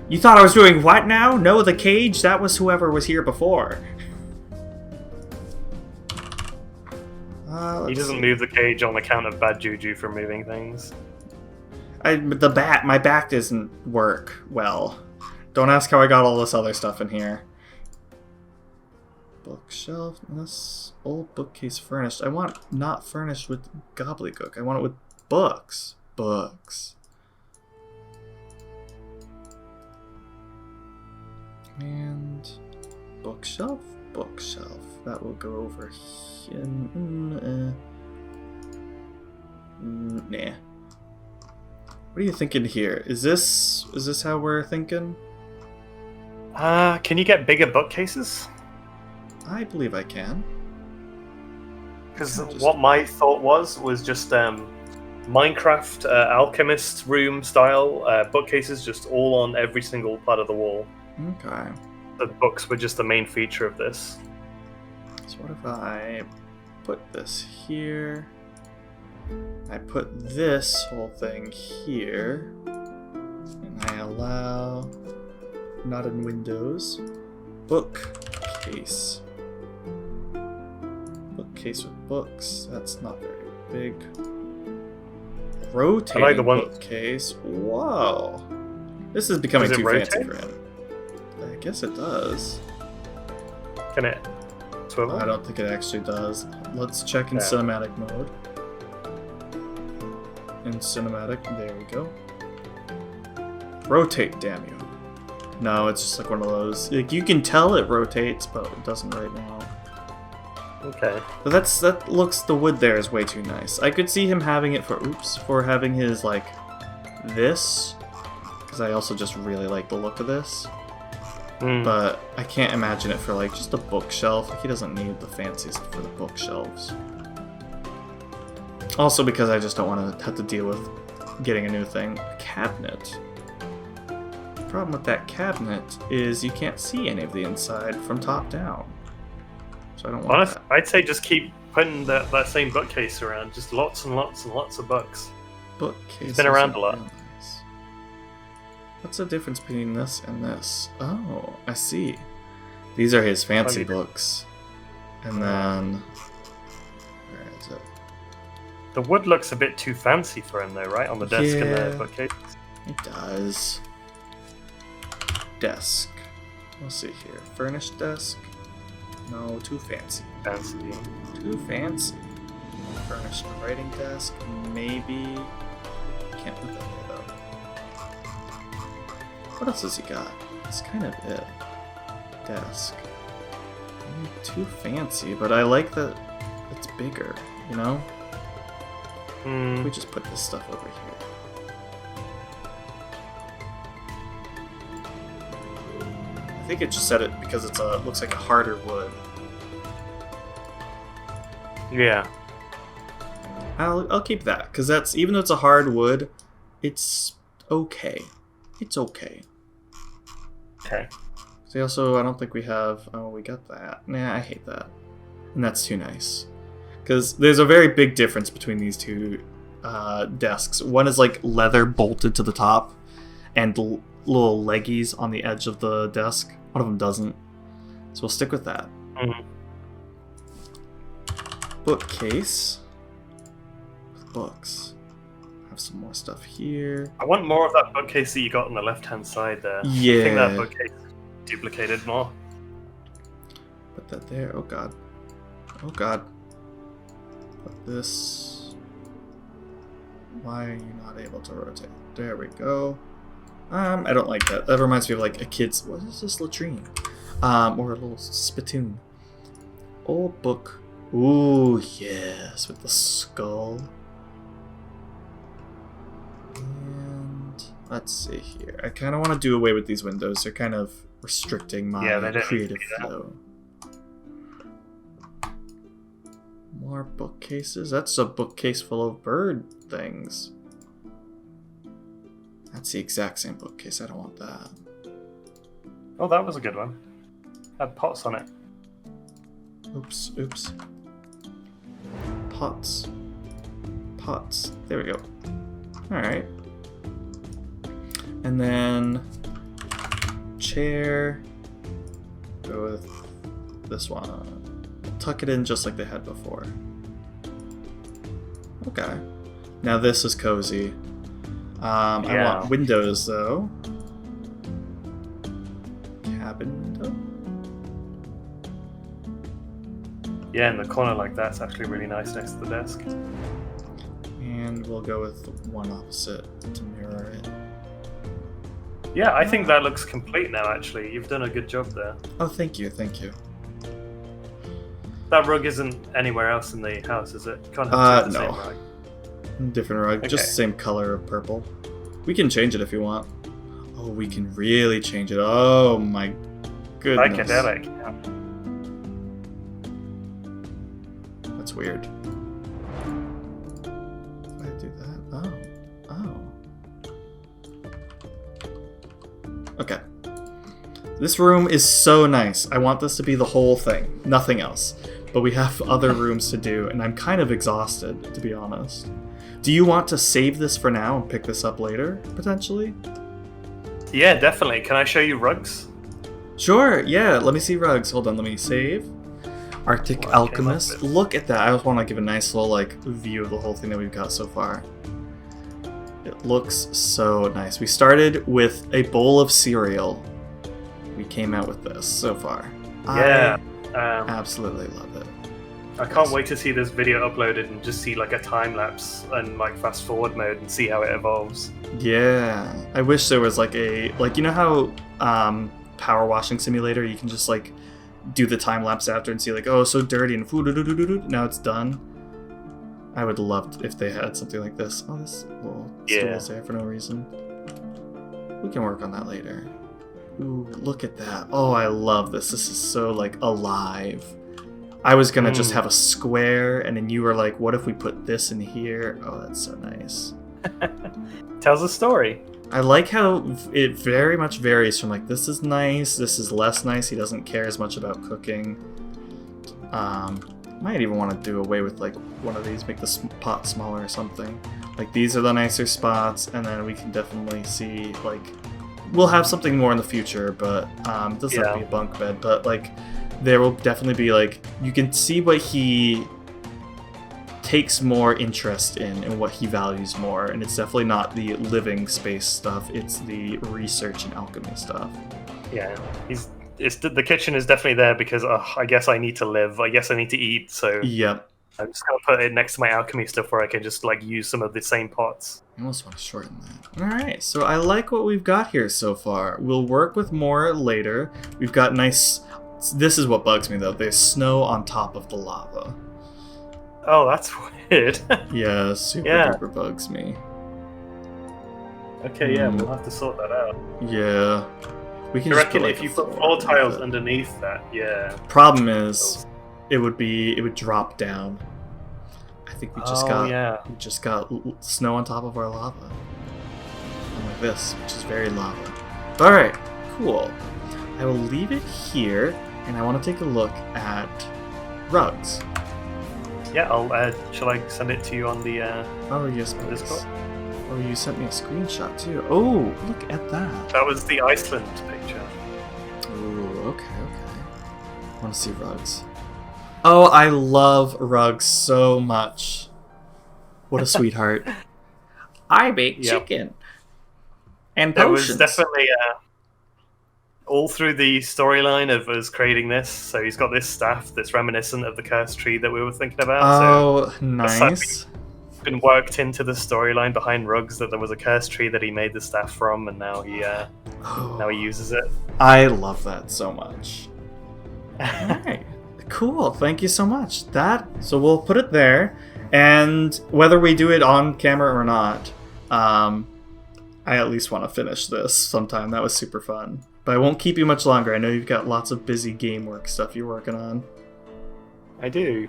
You thought I was doing what now? No, the cage? That was whoever was here before. He doesn't move the cage on account of bad juju for moving things. My back doesn't work well. Don't ask how I got all this other stuff in here. Bookshelf. This old bookcase furnished. I want not furnished with gobbledygook. I want it with books. Books. And bookshelf? bookshelf. That will go over here. Nah. What are you thinking here? Is this how we're thinking? Can you get bigger bookcases? I believe I can. Because what my thought was just Minecraft alchemist room style bookcases, just all on every single part of the wall. Okay. The books were just the main feature of this. So what if I put this here? I put this whole thing here, and I allow, not in Windows, bookcase. Bookcase with books. That's not very big. Rotating I like the one... bookcase. Whoa. This is becoming too rotate? fancy for him. I guess it does. Can it swivel? I don't think it actually does. Let's check in cinematic mode. In cinematic, there we go. Rotate, damn you. No, it's just like one of those. Like, you can tell it rotates, but it doesn't right now. Okay. But that looks, the wood there is way too nice. I could see him having it for having his, like, this. Because I also just really like the look of this. But I can't imagine it for, like, just a bookshelf. Like, he doesn't need the fanciest for the bookshelves. Also because I just don't want to have to deal with getting a new thing. A cabinet. The problem with that cabinet is you can't see any of the inside from top down. So I don't want that. I'd say just keep putting that same bookcase around. Just lots and lots and lots of books. Bookcase. It's been around a lot. Nice. What's the difference between this and this? Oh, I see. These are his fancy books. And then... where is it? The wood looks a bit too fancy for him though, right? On the desk and the bookcase. It does. Desk. We'll see here. Furnished desk. No, too fancy. Fancy. Too fancy. Furnished writing desk. Maybe. Can't put that there though. What else has he got? That's kind of it. Desk. Maybe too fancy, but I like that it's bigger, you know? We just put this stuff over here. I think it just said it because it's looks like a harder wood. Yeah. I'll keep that because that's, even though it's a hard wood, it's okay. It's okay. Okay. See, also, I don't think we have. Oh, we got that. Nah, I hate that, and that's too nice. Because there's a very big difference between these two desks. One is like leather bolted to the top, and little leggies on the edge of the desk. One of them doesn't. So we'll stick with that. Bookcase with books. Have some more stuff here. I want more of that bookcase that you got on the left-hand side there. Yeah. I think that bookcase is duplicated more. Put that there. Oh god. Oh god. Put this. Why are you not able to rotate? There we go. I don't like that. That reminds me of like a kid's. What is this, latrine? Or a little spittoon. Old book. Ooh, yes, with the skull. And let's see here. I kind of want to do away with these windows. They're kind of restricting my creative flow. More bookcases. That's a bookcase full of bird things. That's the exact same bookcase. I don't want that. Oh, that was a good one. Had pots on it. Oops, oops. Pots. Pots. There we go. Alright. And then chair. Go with this one. Tuck it in just like they had before. Okay. Now this is cozy. I want windows though. Cabin window. Yeah, in the corner like that's actually really nice next to the desk. And we'll go with one opposite to mirror it. Yeah, I think that looks complete now, actually. You've done a good job there. Oh, thank you, thank you. That rug isn't anywhere else in the house, is it? Can't have the same rug. Different rug, just the same color of purple. We can change it if you want. Oh, we can really change it. Oh my goodness. Psychedelic. Yeah. That's weird. If I do that, okay. This room is so nice. I want this to be the whole thing, nothing else. But we have other rooms to do, and I'm kind of exhausted, to be honest. Do you want to save this for now and pick this up later, potentially? Yeah, definitely. Can I show you rugs? Sure, yeah. Let me see rugs. Hold on, let me save. Arctic Alchemist. Look at that. I just want to give a nice little view of the whole thing that we've got so far. It looks so nice. We started with a bowl of cereal. We came out with this so far. Yeah. Absolutely love it. I can't wait to see this video uploaded and just see a time lapse and fast forward mode and see how it evolves. Yeah, I wish there was you know how Power Washing Simulator, you can just do the time lapse after and see oh, so dirty and now it's done. I would love if they had something like this. Oh, this little stool is there for no reason. We can work on that later. Ooh, look at that. Oh, I love this. This is so alive. I was gonna just have a square, and then you were like, what if we put this in here? Oh, that's so nice. Tells a story. I like how it very much varies from this is nice, this is less nice. He doesn't care as much about cooking. Might even want to do away with one of these, make the pot smaller or something. These are the nicer spots, and then we can definitely see we'll have something more in the future, but it doesn't have to be a bunk bed, but there will definitely be you can see what he takes more interest in and what he values more, and it's definitely not the living space stuff, it's the research and alchemy stuff. Yeah, the kitchen is definitely there because I guess I need to live, I guess I need to eat, so yep. I'm just gonna put it next to my alchemy stuff where I can just use some of the same pots. I almost want to shorten that. Alright, so I like what we've got here so far. We'll work with more later. We've got nice... This is what bugs me though, there's snow on top of the lava. Oh, that's weird. Yeah, super duper bugs me. Okay, yeah, we'll have to sort that out. Yeah. We can I reckon if you put 4 tiles underneath that, yeah. Problem is, it would drop down. I think we just got snow on top of our lava. And like this, which is very lava. Alright, cool. I will leave it here, and I want to take a look at rugs. Yeah, shall I send it to you on the oh yes, please. Discord? Oh, you sent me a screenshot too. Oh, look at that. That was the Iceland picture. Ooh, okay. I want to see rugs. Oh, I love rugs so much. What a sweetheart. I bake chicken. And potions. There was definitely all through the storyline of us creating this, so he's got this staff that's reminiscent of the cursed tree that we were thinking about. Oh, so nice. Been worked into the storyline behind rugs that there was a cursed tree that he made the staff from, and now he uses it. I love that so much. Alright, cool. Thank you so much. So we'll put it there, and whether we do it on camera or not, I at least want to finish this sometime. That was super fun. But I won't keep you much longer. I know you've got lots of busy game work stuff you're working on. I do.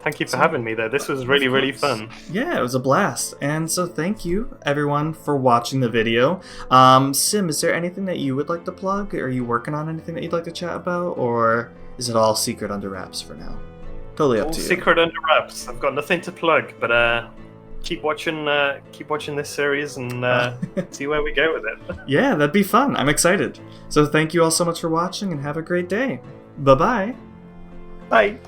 Thank you for having me, though. This was really, really fun. Yeah, it was a blast. And so thank you, everyone, for watching the video. Sim, is there anything that you would like to plug? Are you working on anything that you'd like to chat about? Or is it all secret under wraps for now? Totally up to you. Secret under wraps. I've got nothing to plug, but keep watching this series and see where we go with it. Yeah, that'd be fun. I'm excited. So thank you all so much for watching, and have a great day. Bye-bye. Bye.